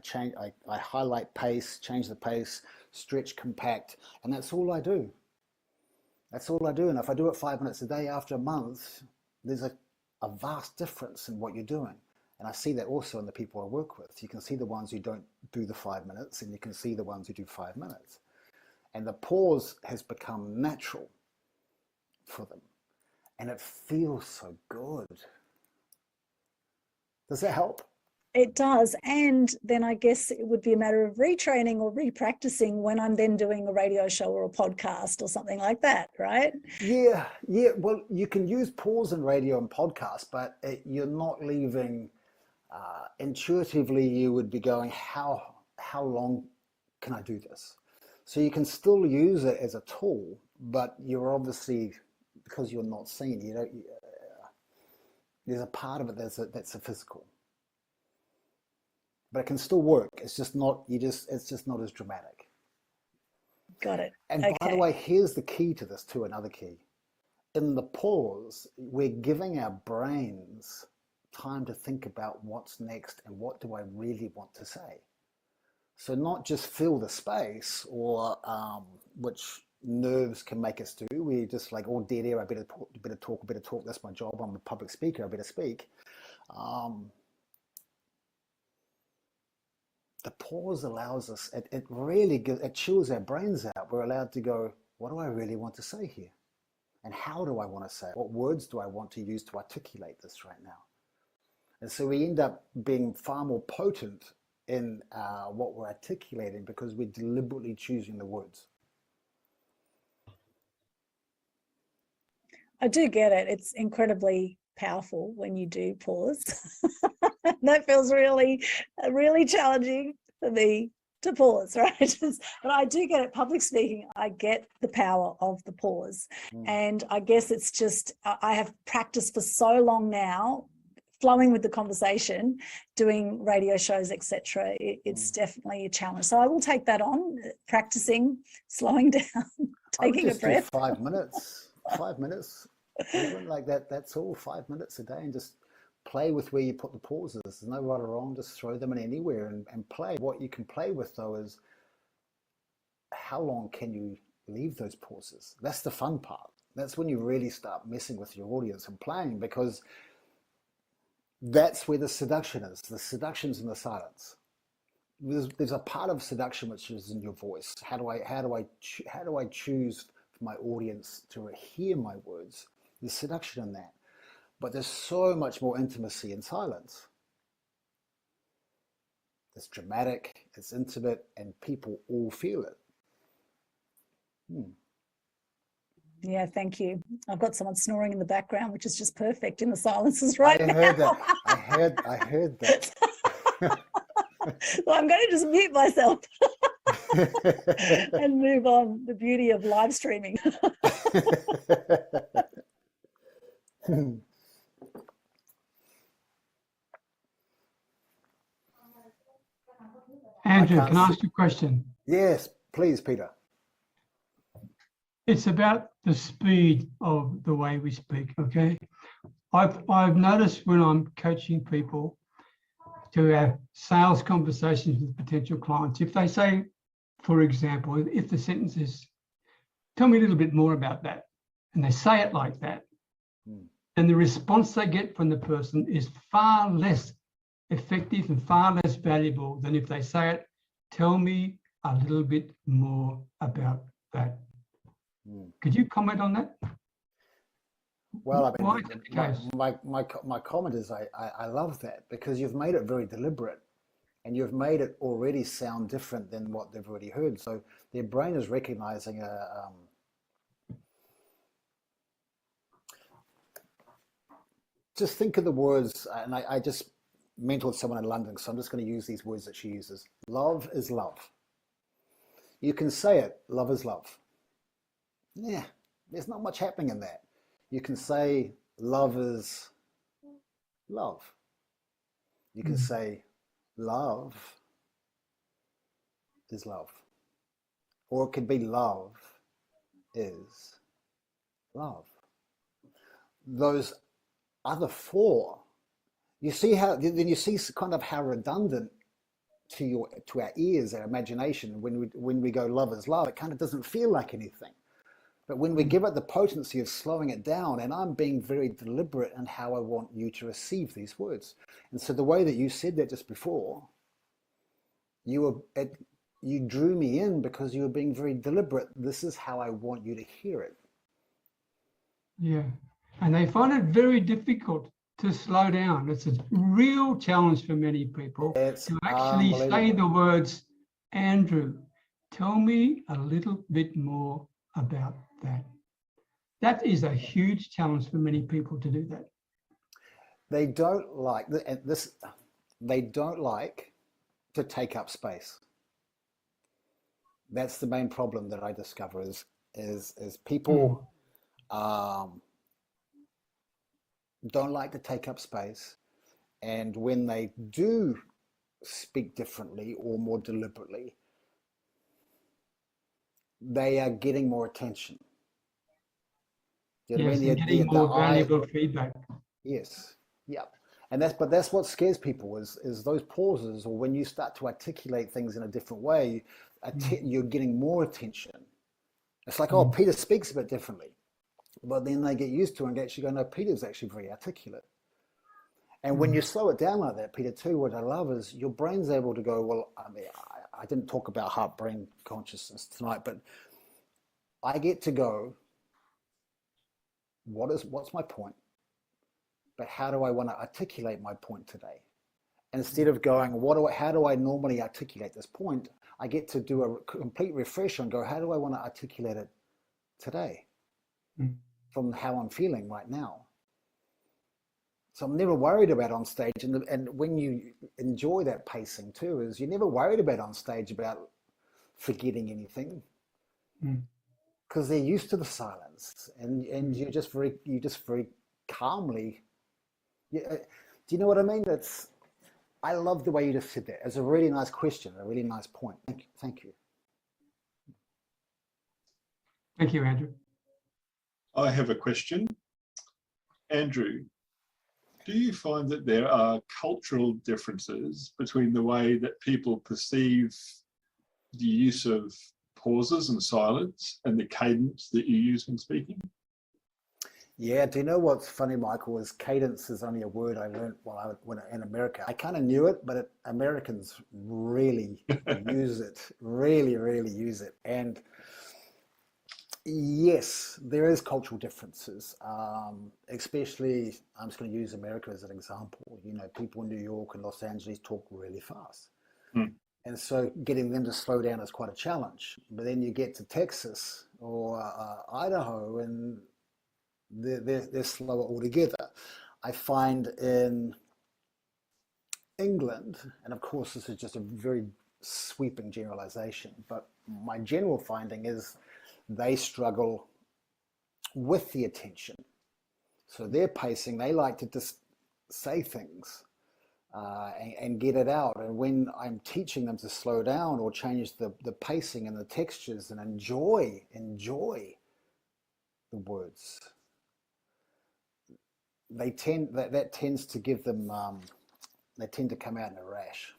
highlight pace, change the pace, stretch, compact, and that's all I do. That's all I do. And if I do it 5 minutes a day, after a month, there's a vast difference in what you're doing. And I see that also in the people I work with. You can see the ones who don't do the 5 minutes, and you can see the ones who do 5 minutes. And the pause has become natural for them. And it feels so good. Does that help? It does. And then I guess it would be a matter of retraining or repracticing when I'm then doing a radio show or a podcast or something like that, right? Yeah. Well, you can use pause in radio and podcast, but you're not leaving, intuitively you would be going, how long can I do this? So you can still use it as a tool, but you're obviously, because you're not seen, there's a part of it that's a physical. But it can still work. It's just not as dramatic. Got it. And okay. By the way, here's the key to this too, another key. In the pause, we're giving our brains time to think about what's next and what do I really want to say. So not just fill the space, or which nerves can make us do. We're just like, all dead air, I better talk, that's my job, I'm a public speaker, I better speak. The pause allows us, it chills our brains out. We're allowed to go, what do I really want to say here? And how do I want to say it? What words do I want to use to articulate this right now? And so we end up being far more potent in what we're articulating, because we're deliberately choosing the words. I do get it. It's incredibly powerful when you do pause. That feels really, really challenging for me to pause, right? But I do get it. Public speaking, I get the power of the pause. And I guess it's just, I have practiced for so long now, flowing with the conversation, doing radio shows, etc. It's definitely a challenge. So I will take that on, practicing, slowing down, taking a breath. 5 minutes, 5 minutes, even like that. That's all. 5 minutes a day, and just play with where you put the pauses. There's no right or wrong. Just throw them in anywhere and play. What you can play with though is how long can you leave those pauses. That's the fun part. That's when you really start messing with your audience and playing, because that's where the seduction is. The seduction's in the silence. There's a part of seduction which is in your voice. How do I choose for my audience to hear my words? There's seduction in that, but there's so much more intimacy in silence. It's dramatic, it's intimate, and people all feel it. Yeah, thank you. I've got someone snoring in the background, which is just perfect in the silences right now. I heard that. I heard that. Well, I'm going to just mute myself and move on. The beauty of live streaming. Andrew, can I ask you a question? Yes, please, Peter. It's about the speed of the way we speak, okay? I've noticed when I'm coaching people to have sales conversations with potential clients, if they say, for example, if the sentence is, tell me a little bit more about that, and they say it like that, Mm. And the response they get from the person is far less effective and far less valuable than if they say it, tell me a little bit more about that. Mm. Could you comment on that? Well, I Why mean, is that the case? my comment is I love that, because you've made it very deliberate, and you've made it already sound different than what they've already heard. So their brain is recognizing just think of the words, and I just mentored someone in London, so I'm just going to use these words that she uses. Love is love. You can say it, love is love. Yeah, there's not much happening in that. You can say love is love. You can say love is love. Or it could be love is love. Those other four, you see how, then you see kind of how redundant to our ears, our imagination, when we go love is love, it kind of doesn't feel like anything. But when we give it the potency of slowing it down, and I'm being very deliberate in how I want you to receive these words. And so the way that you said that just before, you drew me in because you were being very deliberate. This is how I want you to hear it. Yeah, and they find it very difficult to slow down. It's a real challenge for many people to actually say the words, Andrew, tell me a little bit more about that. That is a huge challenge for many people to do that. They don't like this. They don't like to take up space. That's the main problem that I discover is people don't like to take up space, and when they do speak differently or more deliberately, they are getting more attention. Do you know what I mean? Getting more valuable feedback. Yes, yeah, and that's what scares people is those pauses, or when you start to articulate things in a different way, you're getting more attention. It's like, oh, Peter speaks a bit differently, but then they get used to it and actually go, no, Peter's actually very articulate. And when you slow it down like that, Peter, too, what I love is your brain's able to go, well, I mean, I didn't talk about heart-brain consciousness tonight, but I get to go, what's my point? But how do I want to articulate my point today? Instead of going, how do I normally articulate this point? I get to do a complete refresh and go, how do I want to articulate it today from how I'm feeling right now? So I'm never worried about on stage. And when you enjoy that pacing too, is you're never worried about on stage about forgetting anything, because they're used to the silence, and you just very calmly. Do you know what I mean? I love the way you just said that. It's a really nice question, a really nice point. Thank you. Thank you, Andrew. I have a question. Andrew, do you find that there are cultural differences between the way that people perceive the use of pauses and silence and the cadence that you use when speaking? Yeah, do you know what's funny, Michael, is cadence is only a word I learned when in America. I kind of knew it, but Americans really use it, really use it. And yes, there is cultural differences, especially, I'm just going to use America as an example. You know, people in New York and Los Angeles talk really fast. And so getting them to slow down is quite a challenge. But then you get to Texas or Idaho, and they're slower altogether. I find in England, and of course this is just a very sweeping generalization, but my general finding is they struggle with the attention. So their pacing, they like to just say things and get it out. And when I'm teaching them to slow down or change the pacing and the textures and enjoy the words, that tends to give them, they tend to come out in a rash.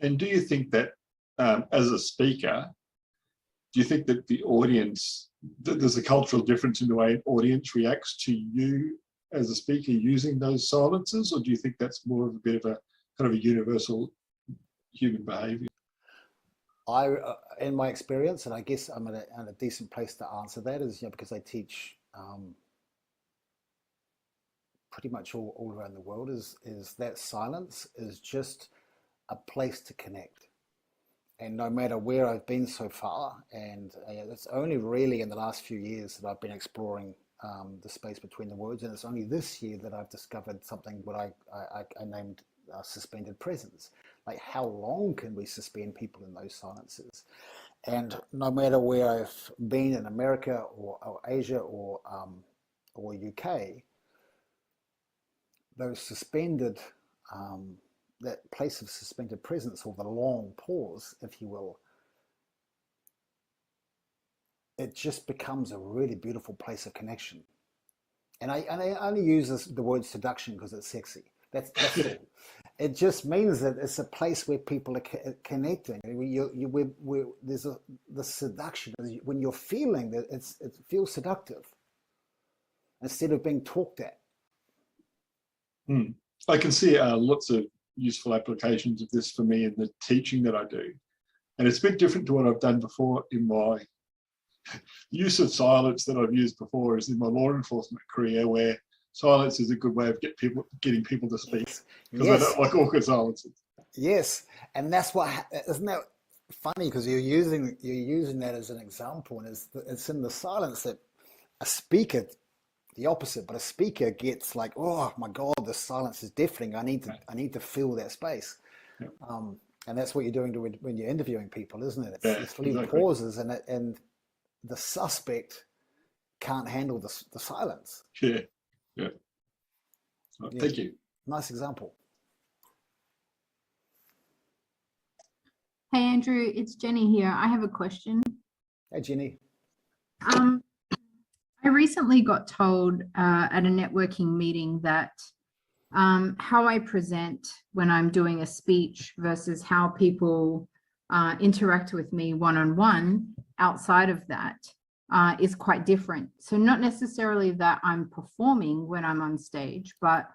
And do you think that as a speaker, do you think that the audience, there's a cultural difference in the way an audience reacts to you as a speaker using those silences, or do you think that's more of a bit of a kind of a universal human behavior? In my experience, and I guess I'm in a decent place to answer that, is because I teach pretty much all around the world, is that silence is just a place to connect. And no matter where I've been so far, and it's only really in the last few years that I've been exploring the space between the words, and it's only this year that I've discovered something what I named suspended presence. Like, how long can we suspend people in those silences? And no matter where I've been in America or Asia or UK, those suspended, that place of suspended presence, or the long pause, if you will, it just becomes a really beautiful place of connection. And I only use the word seduction because it's sexy. That's all. It just means that it's a place where people are connecting. There's the seduction when you're feeling that it feels seductive instead of being talked at. I can see lots of useful applications of this for me in the teaching that I do. And it's a bit different to what I've done before in my use of silence that I've used before is in my law enforcement career, where silence is a good way of getting people to speak, because I don't like awkward silences. Yes, and that's what, isn't that funny? Because you're using that as an example, and it's in the silence that a speaker, the opposite, but a speaker gets like, oh my God, the silence is deafening. I need to fill that space. Yeah. And that's what you're doing when you're interviewing people, isn't it? It's three exactly. pauses, and the suspect can't handle the silence. Yeah. Right, thank you. Nice example. Hey Andrew, it's Jenny here. I have a question. Hey Jenny. I recently got told at a networking meeting that how I present when I'm doing a speech versus how people interact with me one-on-one outside of that is quite different. So not necessarily that I'm performing when I'm on stage, but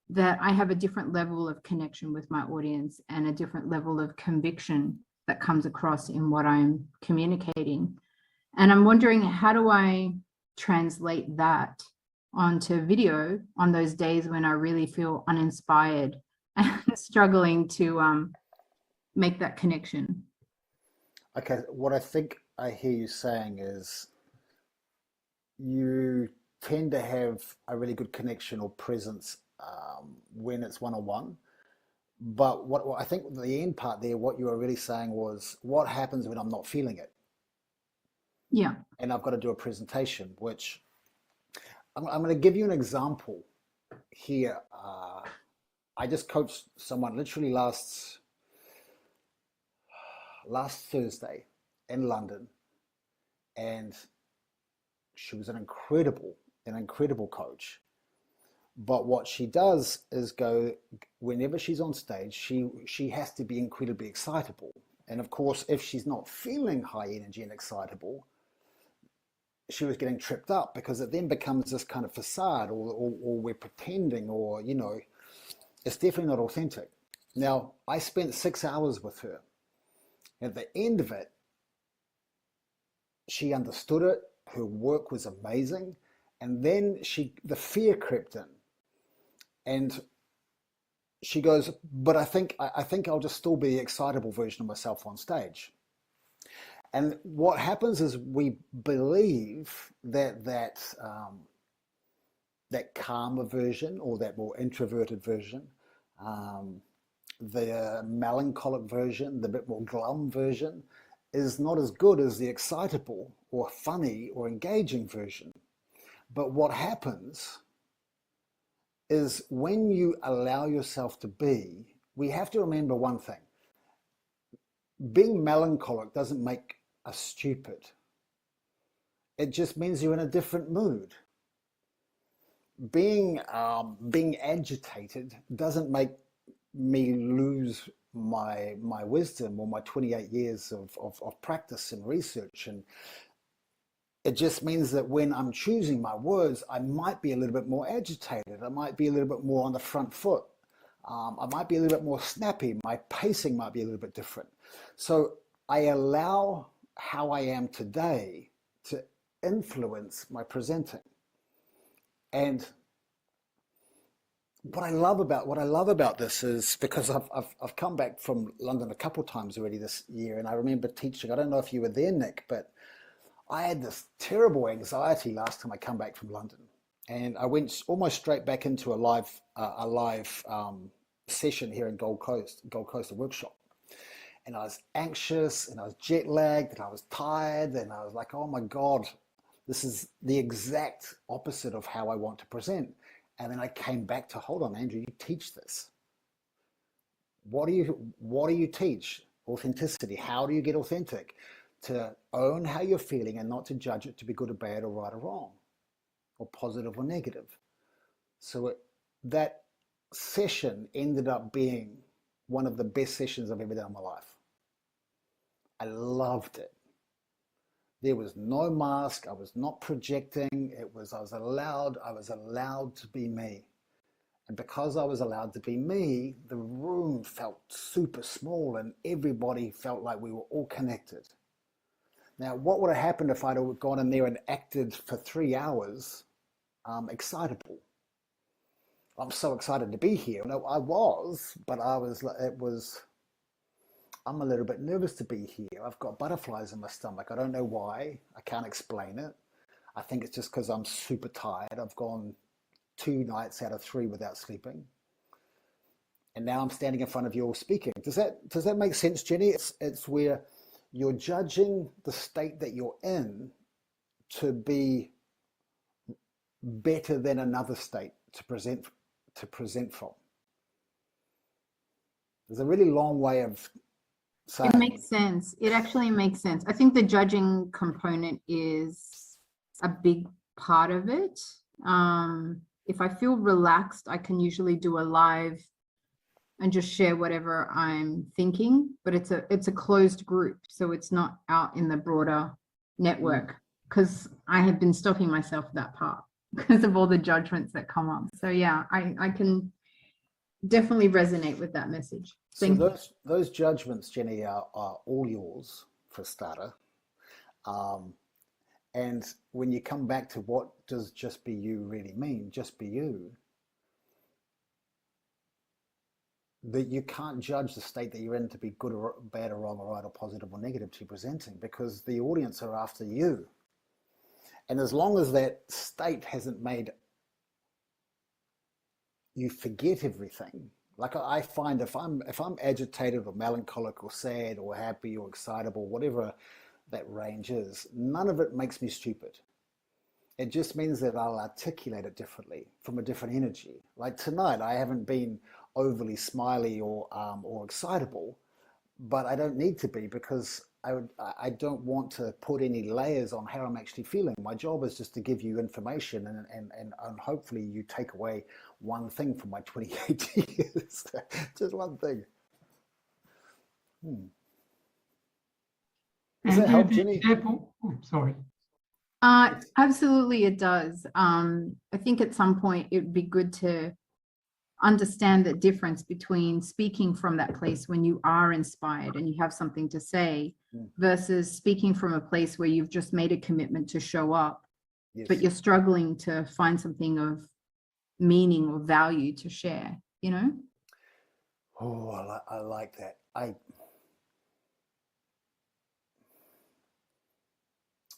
that I have a different level of connection with my audience and a different level of conviction that comes across in what I'm communicating. And I'm wondering, how do I translate that onto video on those days when I really feel uninspired and struggling to make that connection? Okay, what I think I hear you saying is you tend to have a really good connection or presence when it's one-on-one. But what I think the end part there, what you were really saying was, what happens when I'm not feeling it? Yeah. And I've got to do a presentation, which I'm going to give you an example here. I just coached someone literally last Thursday in London, and she was an incredible coach. But what she does is go, whenever she's on stage, she has to be incredibly excitable. And of course, if she's not feeling high energy and excitable, she was getting tripped up, because it then becomes this kind of facade, or we're pretending, or, it's definitely not authentic. Now, I spent 6 hours with her. At the end of it, she understood it. Her work was amazing. And then the fear crept in. And she goes, but I think I'll just still be the excitable version of myself on stage. And what happens is we believe that calmer version, or that more introverted version, the melancholic version, the bit more glum version, is not as good as the excitable or funny or engaging version. But what happens is, when you allow yourself to be, we have to remember one thing. Being melancholic doesn't make us stupid. It just means you're in a different mood. Being agitated doesn't make me lose my wisdom or my 28 years of practice and research. And it just means that when I'm choosing my words, I might be a little bit more agitated. I might be a little bit more on the front foot. I might be a little bit more snappy. My pacing might be a little bit different. So I allow how I am today to influence my presenting. And what I love about this is because I've come back from London a couple of times already this year, and I remember teaching. I don't know if you were there, Nick, but I had this terrible anxiety last time I come back from London, and I went almost straight back into a live session here in Gold Coast, a workshop. And I was anxious, and I was jet lagged, and I was tired, and I was like, oh my God, this is the exact opposite of how I want to present. And then I came back to, hold on, Andrew, you teach this. What do you teach? Authenticity. How do you get authentic? To own how you're feeling and not to judge it to be good or bad or right or wrong or positive or negative. So that session ended up being one of the best sessions I've ever done in my life. I loved it. There was no mask. I was not projecting. I was allowed to be me. And because I was allowed to be me, the room felt super small and everybody felt like we were all connected. Now, what would have happened if I'd have gone in there and acted for 3 hours excitable? I'm so excited to be here. No, I was, but I'm a little bit nervous to be here. I've got butterflies in my stomach. I don't know why. I can't explain it. I think it's just because I'm super tired. I've gone 2 nights out of 3 without sleeping. And now I'm standing in front of you all speaking. Does that make sense, Jenny? It's where you're judging the state that you're in to be better than another state to present from. There's a really long way of saying. It makes sense. It actually makes sense. I think the judging component is a big part of it. If I feel relaxed, I can usually do a live and just share whatever I'm thinking, but it's a closed group, so it's not out in the broader network, because I have been stopping myself that part because of all the judgments that come up. So yeah, I can definitely resonate with that message. So those judgments, Jenny, are all yours for a starter. And when you come back to what does just be you really mean, just be you, that you can't judge the state that you're in to be good or bad or wrong or right or positive or negative to you presenting, because the audience are after you. And as long as that state hasn't made you forget everything, like I find if I'm agitated or melancholic or sad or happy or excitable, whatever that range is, none of it makes me stupid. It just means that I'll articulate it differently from a different energy. Like tonight, I haven't been overly smiley or excitable, but I don't need to be, because I don't want to put any layers on how I'm actually feeling. My job is just to give you information and hopefully you take away one thing from my 28 years. Just one thing. Does that help, Jenny? Sorry. Absolutely, it does. I think at some point it would be good to understand the difference between speaking from that place when you are inspired and you have something to say versus speaking from a place where you've just made a commitment to show up, but you're struggling to find something of meaning or value to share, you know? Oh, I like that. I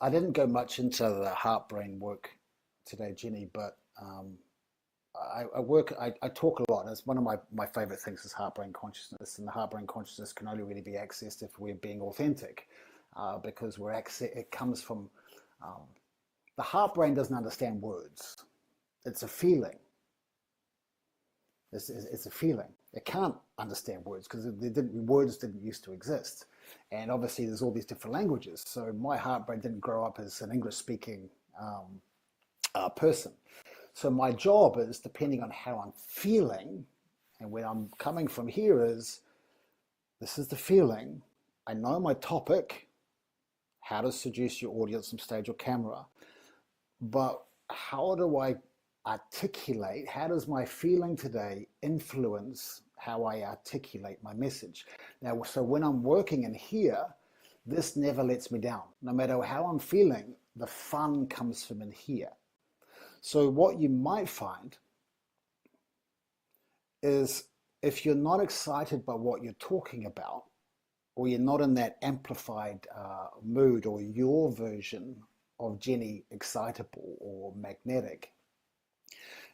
didn't go much into the heart-brain work today, Jenny, but I talk a lot. It's one of my favorite things is heart-brain consciousness, and the heart-brain consciousness can only really be accessed if we're being authentic, because it comes from, the heart-brain doesn't understand words. It's a feeling. It's a feeling. It can't understand words because words didn't used to exist. And obviously there's all these different languages. So my heart-brain didn't grow up as an English-speaking person. So my job is, depending on how I'm feeling, And when I'm coming from here is, this is the feeling. I know my topic, how to seduce your audience from stage or camera, but how do I articulate, how does my feeling today influence how I articulate my message? Now, so when I'm working in here, this never lets me down. No matter how I'm feeling, the fun comes from in here. So what you might find is if you're not excited by what you're talking about, or you're not in that amplified mood, or your version of Jenny excitable or magnetic,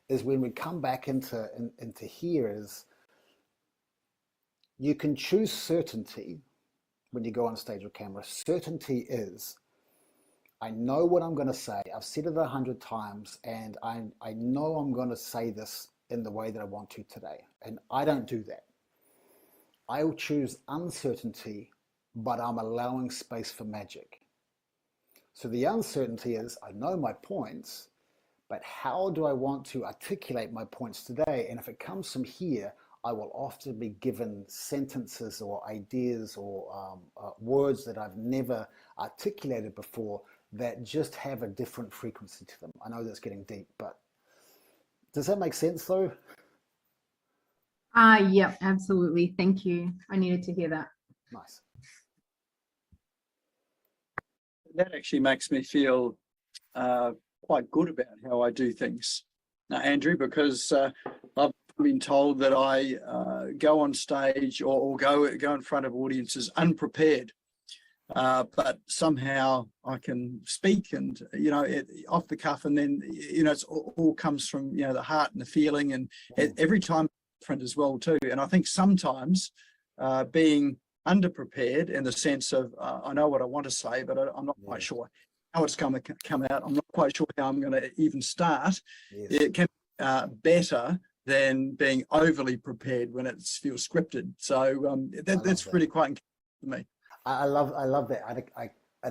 is when we come back into here is you can choose certainty when you go on stage or camera. Certainty is, I know what I'm going to say. I've said it 100 times, and I know I'm going to say this in the way that I want to today. And I don't do that. I'll choose uncertainty, but I'm allowing space for magic. So the uncertainty is, I know my points, but how do I want to articulate my points today? And if it comes from here, I will often be given sentences or ideas or words that I've never articulated before that just have a different frequency to them. I know that's getting deep, but does that make sense though? Yeah, absolutely. Thank you. I needed to hear that. Nice. That actually makes me feel quite good about how I do things, Andrew, because I've been told that I go on stage or go in front of audiences unprepared, but somehow I can speak and, off the cuff, and then, it's all comes from, the heart and the feeling, and every time different as well too. And I think sometimes being underprepared in the sense of I know what I want to say, but I'm not quite sure how it's going to come out. I'm not quite sure how I'm going to even start. It can be better than being overly prepared when it feels scripted. So that's really quite encouraging to me. I love that. I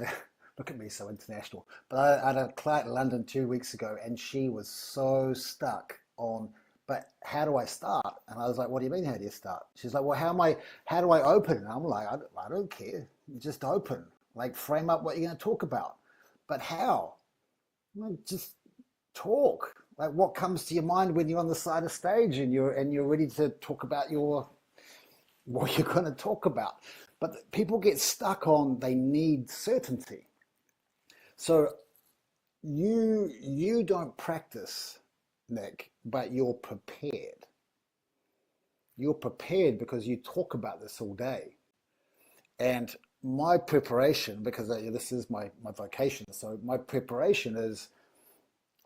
look at me, so international. But I had a client in London 2 weeks ago, and she was so stuck on, but how do I start? And I was like, what do you mean, how do you start? She's like, well, how do I open? And I'm like, I don't care. Just open. Like, frame up what you're going to talk about. But how? Well, just talk. Like, what comes to your mind when you're on the side of stage and you're ready to talk about what you're going to talk about. But people get stuck on, they need certainty. So you don't practice, Nick, but you're prepared. You're prepared because you talk about this all day. And my preparation, because this is my vocation, so my preparation is,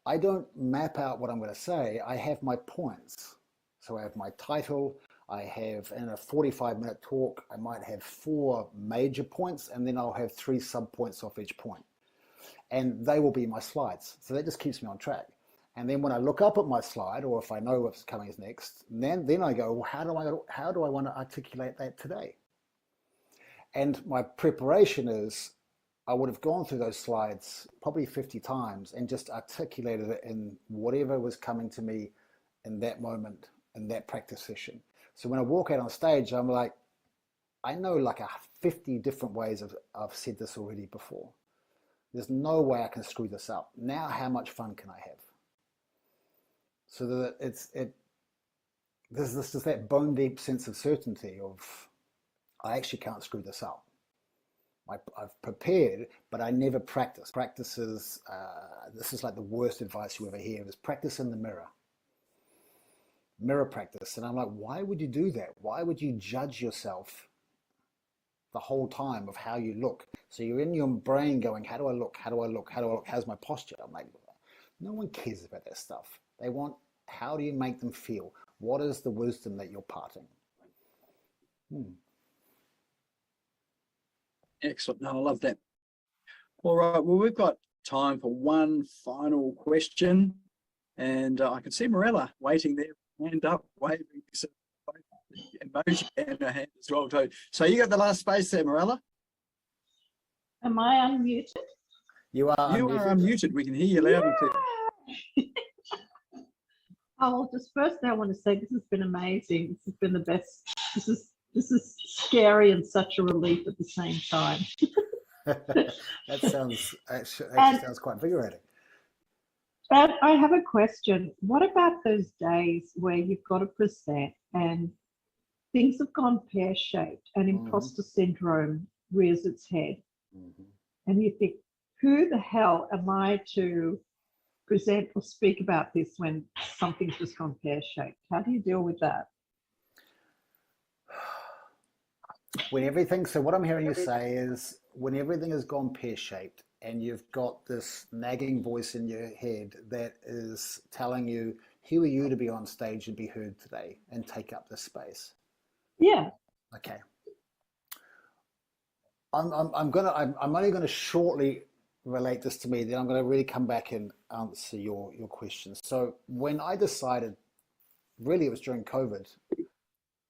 I don't map out what I'm going to say. I have my points. So I have my title. I have, in a 45-minute talk, I might have 4 major points, and then I'll have 3 sub-points off each point. And they will be my slides. So that just keeps me on track. And then when I look up at my slide, or if I know what's coming next, then I go, well, how do I want to articulate that today? And my preparation is, I would have gone through those slides probably 50 times and just articulated it in whatever was coming to me in that moment, in that practice session. So when I walk out on stage, I'm like, I know like 50 different ways I've said this already before. There's no way I can screw this up. Now, how much fun can I have? So that there's that bone deep sense of certainty of, I actually can't screw this up. I've prepared, but I never practice. Practices, this is like the worst advice you ever hear, is practice in the mirror. Mirror practice. And I'm like, why would you do that? Why would you judge yourself the whole time of how you look? So you're in your brain going, how do I look? How do I look? How do I look? How's my posture? I'm like, no one cares about that stuff. They want, how do you make them feel? What is the wisdom that you're parting? Excellent. No, I love that. All right. Well, we've got time for one final question. And I can see Morella waiting there, hand up, waving some emoji in her hand as well too. So you got the last space there, Morella. Am I unmuted? You are unmuted. We can hear you loud and clear. Oh, well, just firstly, I want to say this has been amazing. This has been the best. This is scary and such a relief at the same time. That sounds actually And, sounds quite invigorating. and I have a question. What about those days where you've got to present and things have gone pear-shaped and imposter syndrome rears its head, and you think, who the hell am I to present or speak about this when something's just gone pear-shaped? How do you deal with that? When everything, so what I'm hearing you say is when everything has gone pear-shaped and you've got this nagging voice in your head that is telling you, who are you to be on stage and be heard today and take up this space? Yeah. Okay. I'm only going to shortly relate this to me, then I'm going to really come back and answer your questions. So when I decided, really it was during COVID,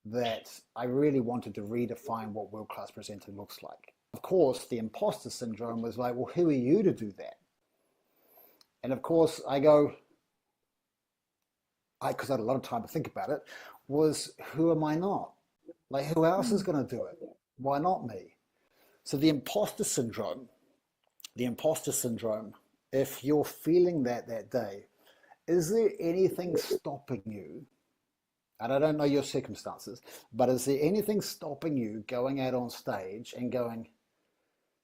that I really wanted to redefine what world-class presenting looks like. Of course, the imposter syndrome was like, well, who are you to do that? And of course, I go, because I had a lot of time to think about it, was who am I not? Like, who else is going to do it? Why not me? So the imposter syndrome, if you're feeling that day, is there anything stopping you? And I don't know your circumstances, but is there anything stopping you going out on stage and going,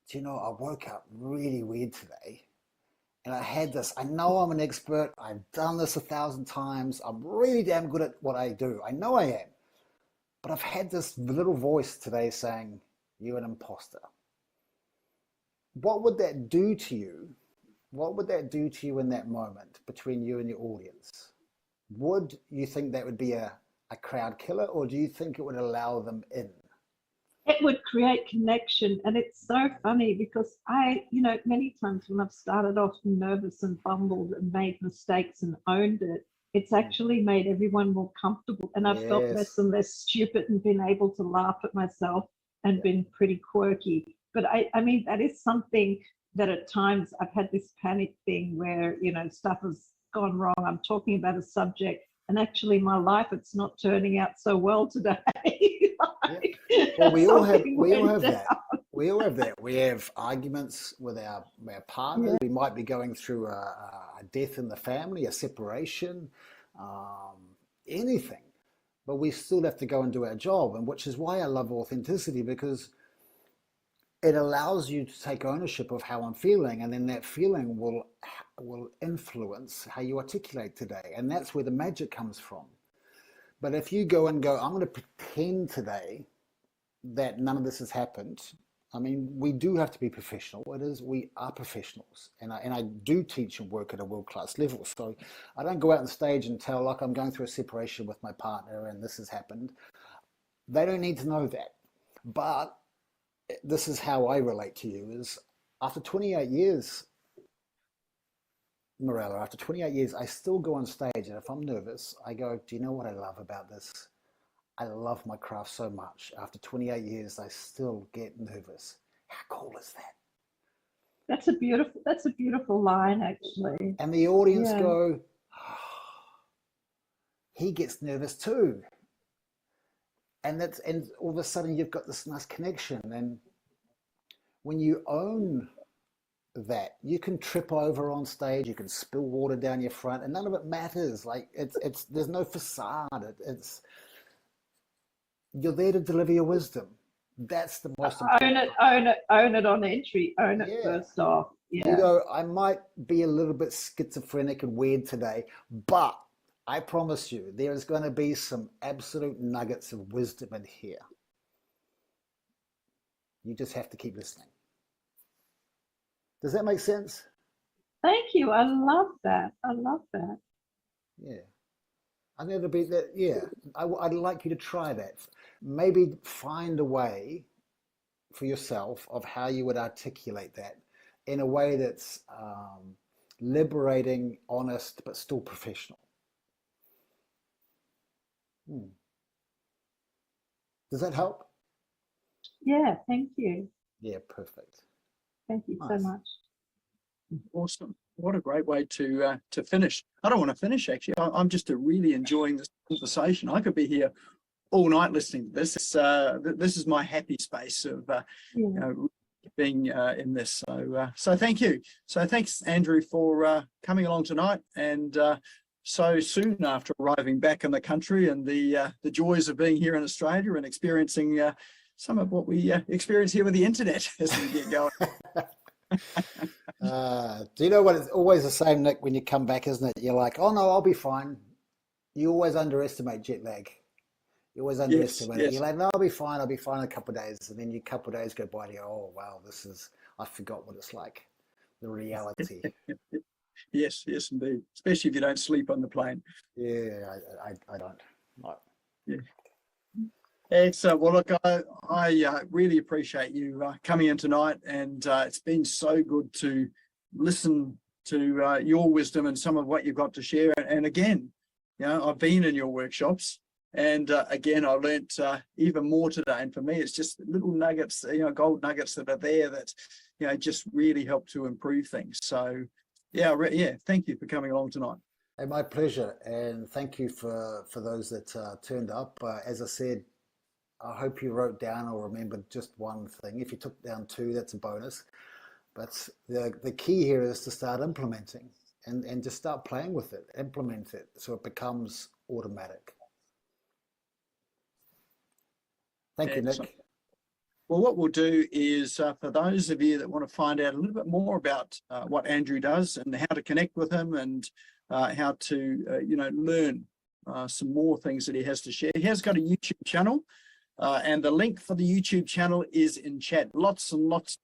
do you know, I woke up really weird today and I had this, I know I'm an expert, I've done this 1,000 times, I'm really damn good at what I do, I know I am, but I've had this little voice today saying, you're an imposter. What would that do to you? What would that do to you in that moment between you and your audience? Would you think that would be a crowd killer, or do you think it would allow them in? It would create connection. And it's so funny because many times when I've started off nervous and bumbled and made mistakes and owned it, it's actually made everyone more comfortable. And I've felt less and less stupid and been able to laugh at myself and been pretty quirky. But I mean, that is something that at times I've had this panic thing where, stuff has gone wrong. I'm talking about a subject and actually my life, it's not turning out so well today. Well, we all have that. We all have that. We have arguments with our partner. Yeah. We might be going through a death in the family, a separation, anything. But we still have to go and do our job, and which is why I love authenticity, because it allows you to take ownership of how I'm feeling, and then that feeling will influence how you articulate today, and that's where the magic comes from. But if you go, I'm going to pretend today that none of this has happened. I mean, we do have to be professional. We are professionals, and I do teach and work at a world-class level. So I don't go out on stage and tell, like, I'm going through a separation with my partner and this has happened. They don't need to know that. But this is how I relate to you, is after 28 years, Morella, after 28 years, I still go on stage, and if I'm nervous, I go, do you know what I love about this? I love my craft so much. After 28 years, I still get nervous. How cool is that? That's a beautiful line, actually. And the audience go, oh, he gets nervous too. And all of a sudden you've got this nice connection. And when you own that, you can trip over on stage, you can spill water down your front, and none of it matters. Like there's no facade. You're there to deliver your wisdom. That's the most important. Own it on entry. Own it first off. Yeah. You go, I might be a little bit schizophrenic and weird today, but I promise you, there is going to be some absolute nuggets of wisdom in here. You just have to keep listening. Does that make sense? Thank you. I love that. Yeah. I'm going to be that. Yeah. I'd like you to try that. Maybe find a way for yourself of how you would articulate that in a way that's liberating, honest, but still professional. Does that help? Yeah, thank you. Yeah, perfect. Thank you Nice. so much. Awesome. what a great way to finish. I don't want to finish, actually. I'm just really enjoying this conversation. I could be here all night listening to this. This is my happy space of you know, being in this. So thank you. So thanks, Andrew, for coming along tonight, and so soon after arriving back in the country, and the joys of being here in Australia and experiencing some of what we experience here with the internet as we get going. Do you know what? It's always the same, Nick, when you come back, isn't it? You're like, oh no, I'll be fine. You always underestimate jet lag. You always underestimate it. You're like, no, I'll be fine in a couple of days. And then a couple of days go by and you go, oh wow, I forgot what it's like, the reality. Yes, indeed. Especially if you don't sleep on the plane. Yeah, I don't. No. Yeah. Excellent. Well, look, I really appreciate you coming in tonight, and it's been so good to listen to your wisdom and some of what you've got to share. And again, you know, I've been in your workshops, and again, I learnt even more today. And for me, it's just little nuggets, you know, gold nuggets that are there that, you know, just really help to improve things. So, yeah, thank you for coming along tonight. And my pleasure. And thank you for those that turned up. As I said, I hope you wrote down or remembered just one thing. If you took down two, that's a bonus. But the key here is to start implementing and just start playing with it, implement it so it becomes automatic. Thank you, Nick. Well, what we'll do is for those of you that want to find out a little bit more about what Andrew does and how to connect with him and how to, you know, learn some more things that he has to share. He has got a YouTube channel. And the link for the YouTube channel is in chat. Lots and lots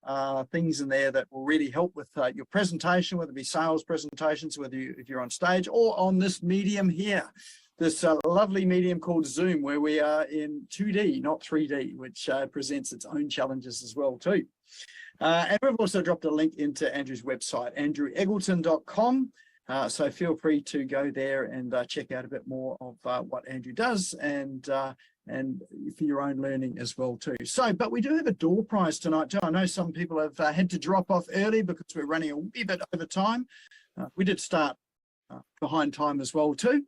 of things in there that will really help with your presentation, whether it be sales presentations, if you're on stage or on this medium here, this lovely medium called Zoom, where we are in 2D, not 3D, which presents its own challenges as well too. And we've also dropped a link into Andrew's website, andreweggelton.com. So feel free to go there and check out a bit more of what Andrew does, and for your own learning as well too. So, but we do have a door prize tonight too. I know some people have had to drop off early because we're running a wee bit over time. We did start behind time as well too.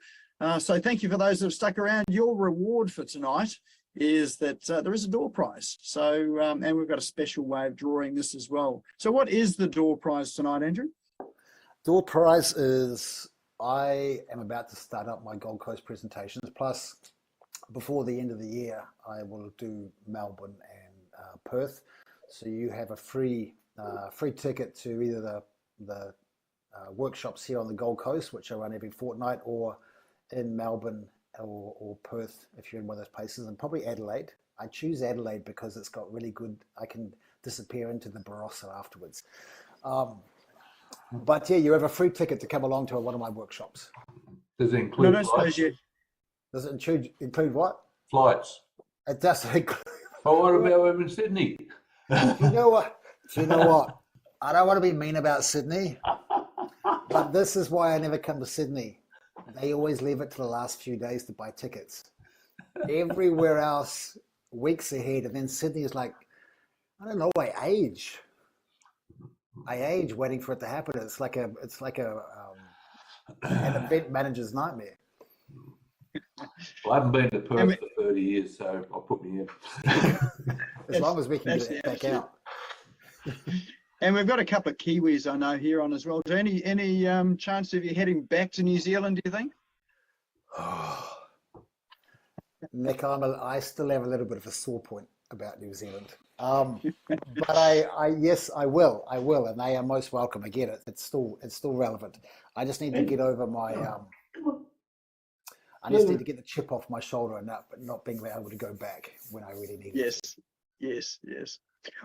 So thank you for those that have stuck around. Your reward for tonight is that there is a door prize. So, and we've got a special way of drawing this as well. So what is the door prize tonight, Andrew? Door prize is, I am about to start up my Gold Coast presentations. Plus, before the end of the year, I will do Melbourne and Perth. So you have a free ticket to either the workshops here on the Gold Coast, which I run every fortnight, or in Melbourne or Perth, if you're in one of those places, and probably Adelaide. I choose Adelaide because it's got really good, I can disappear into the Barossa afterwards. But yeah, you have a free ticket to come along to one of my workshops. Does it include flights? Does it include what? Flights. It does include. Oh, what about over in Sydney? Do you know what? I don't want to be mean about Sydney, but this is why I never come to Sydney. They always leave it to the last few days to buy tickets. Everywhere else, weeks ahead, and then Sydney is like, I don't know, I age waiting for it to happen. It's like an event manager's nightmare. Well, I haven't been to Perth for 30 years, so I'll put me in. As long as we can get it back out. And we've got a couple of Kiwis I know here on as well. Any chance of you heading back to New Zealand, do you think? Nick, I still have a little bit of a sore point about New Zealand. But yes, I will, and they are most welcome. I get it. It's still relevant. I just need to get over my, I just need to get the chip off my shoulder and not being able to go back when I really need it. Yes.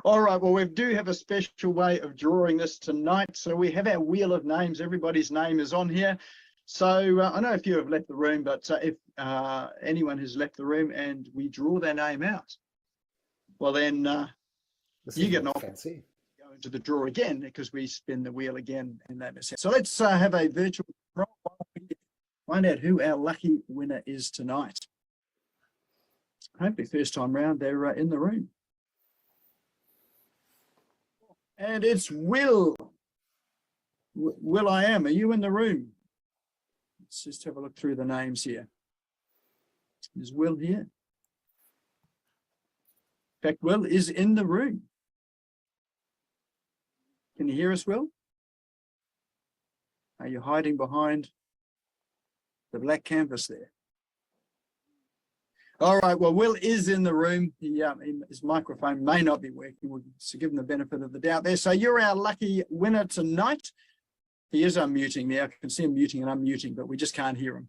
All right. Well, we do have a special way of drawing this tonight. So we have our wheel of names. Everybody's name is on here. So I know a few have left the room, but if anyone has left the room and we draw their name out, well then you get an opportunity to go into the draw again because we spin the wheel again in that sense. So let's have a virtual draw while we find out who our lucky winner is tonight. Hopefully first time round they're in the room. And it's Will. Will, I am. Are you in the room? Let's just have a look through the names here. Is Will here? In fact, Will is in the room. Can you hear us, Will? Are you hiding behind the black canvas there? All right, well, Will is in the room. His microphone may not be working. We'll give him the benefit of the doubt there. So you're our lucky winner tonight. He is unmuting there. I can see him muting and unmuting, but we just can't hear him.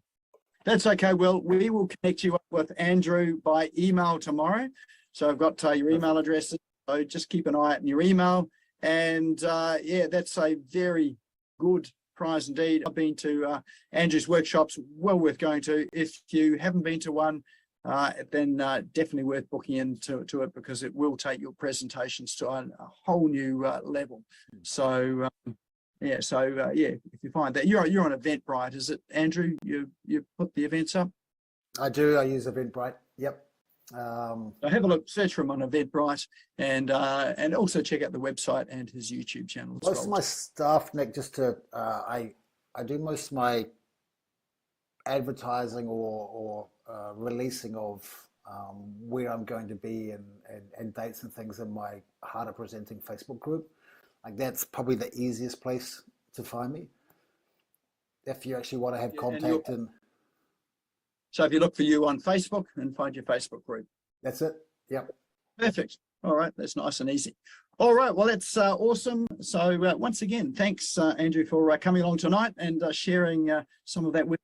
That's okay, Will. We will connect you up with Andrew by email tomorrow. So I've got your email addresses. So just keep an eye out in your email. And yeah, that's a very good prize indeed. I've been to Andrew's workshops, well worth going to. If you haven't been to one, then definitely worth booking into it, because it will take your presentations to a whole new level. So yeah, if you find that you're on Eventbrite, is it, Andrew? You put the events up? I do. I use Eventbrite. Yep. So have a look, search for him on Eventbrite, and also check out the website and his YouTube channel as well. Most of my stuff, Nick, just to I do most of my advertising or releasing of where I'm going to be and dates and things in my Harder Presenting Facebook group. Like, that's probably the easiest place to find me if you actually want to have contact. And so if you look for you on Facebook and find your Facebook group. That's it. Yep. Perfect. All right. That's nice and easy. All right. Well, that's awesome. So once again, thanks, Andrew, for coming along tonight and sharing some of that with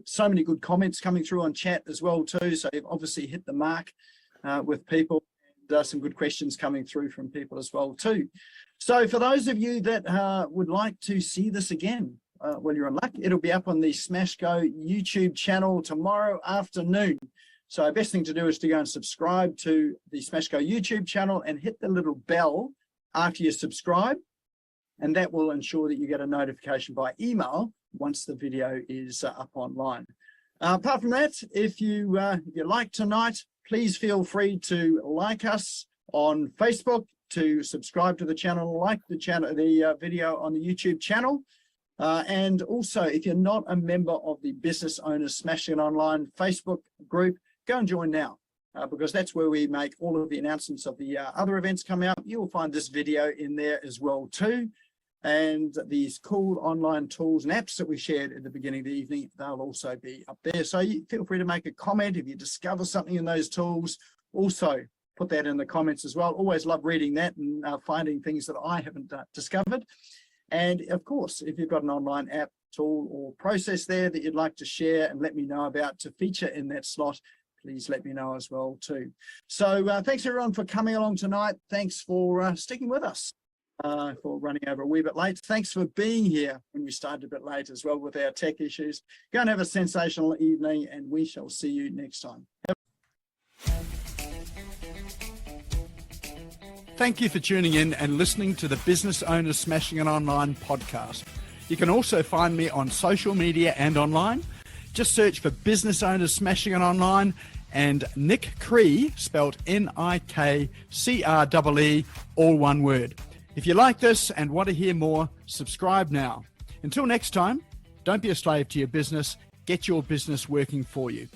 so many good comments coming through on chat as well too. So you've obviously hit the mark with people, and some good questions coming through from people as well too. So for those of you that would like to see this again, well, you're in luck. It'll be up on the Smash Go YouTube channel tomorrow afternoon. So best thing to do is to go and subscribe to the Smash Go YouTube channel and hit the little bell after you subscribe, and that will ensure that you get a notification by email once the video is up online. Apart from that, if you like tonight, please feel free to like us on Facebook, to subscribe to the channel, like the channel, the video on the YouTube channel. And also, if you're not a member of the Business Owners Smashing It Online Facebook group, go and join now, because that's where we make all of the announcements of the other events come out. You will find this video in there as well too. And these cool online tools and apps that we shared at the beginning of the evening, they'll also be up there. So you feel free to make a comment if you discover something in those tools. Also, put that in the comments as well. Always love reading that and finding things that I haven't discovered. And of course, if you've got an online app, tool or process there that you'd like to share and let me know about to feature in that slot, please let me know as well too. So thanks everyone for coming along tonight. Thanks for sticking with us, for running over a wee bit late. Thanks for being here when we started a bit late as well with our tech issues. Go and have a sensational evening, and we shall see you next time. Thank you for tuning in and listening to the Business Owners Smashing It Online podcast. You can also find me on social media and online. Just search for Business Owners Smashing It Online and Nick Cree, spelled Nikree, all one word. If you like this and want to hear more, subscribe now. Until next time, don't be a slave to your business. Get your business working for you.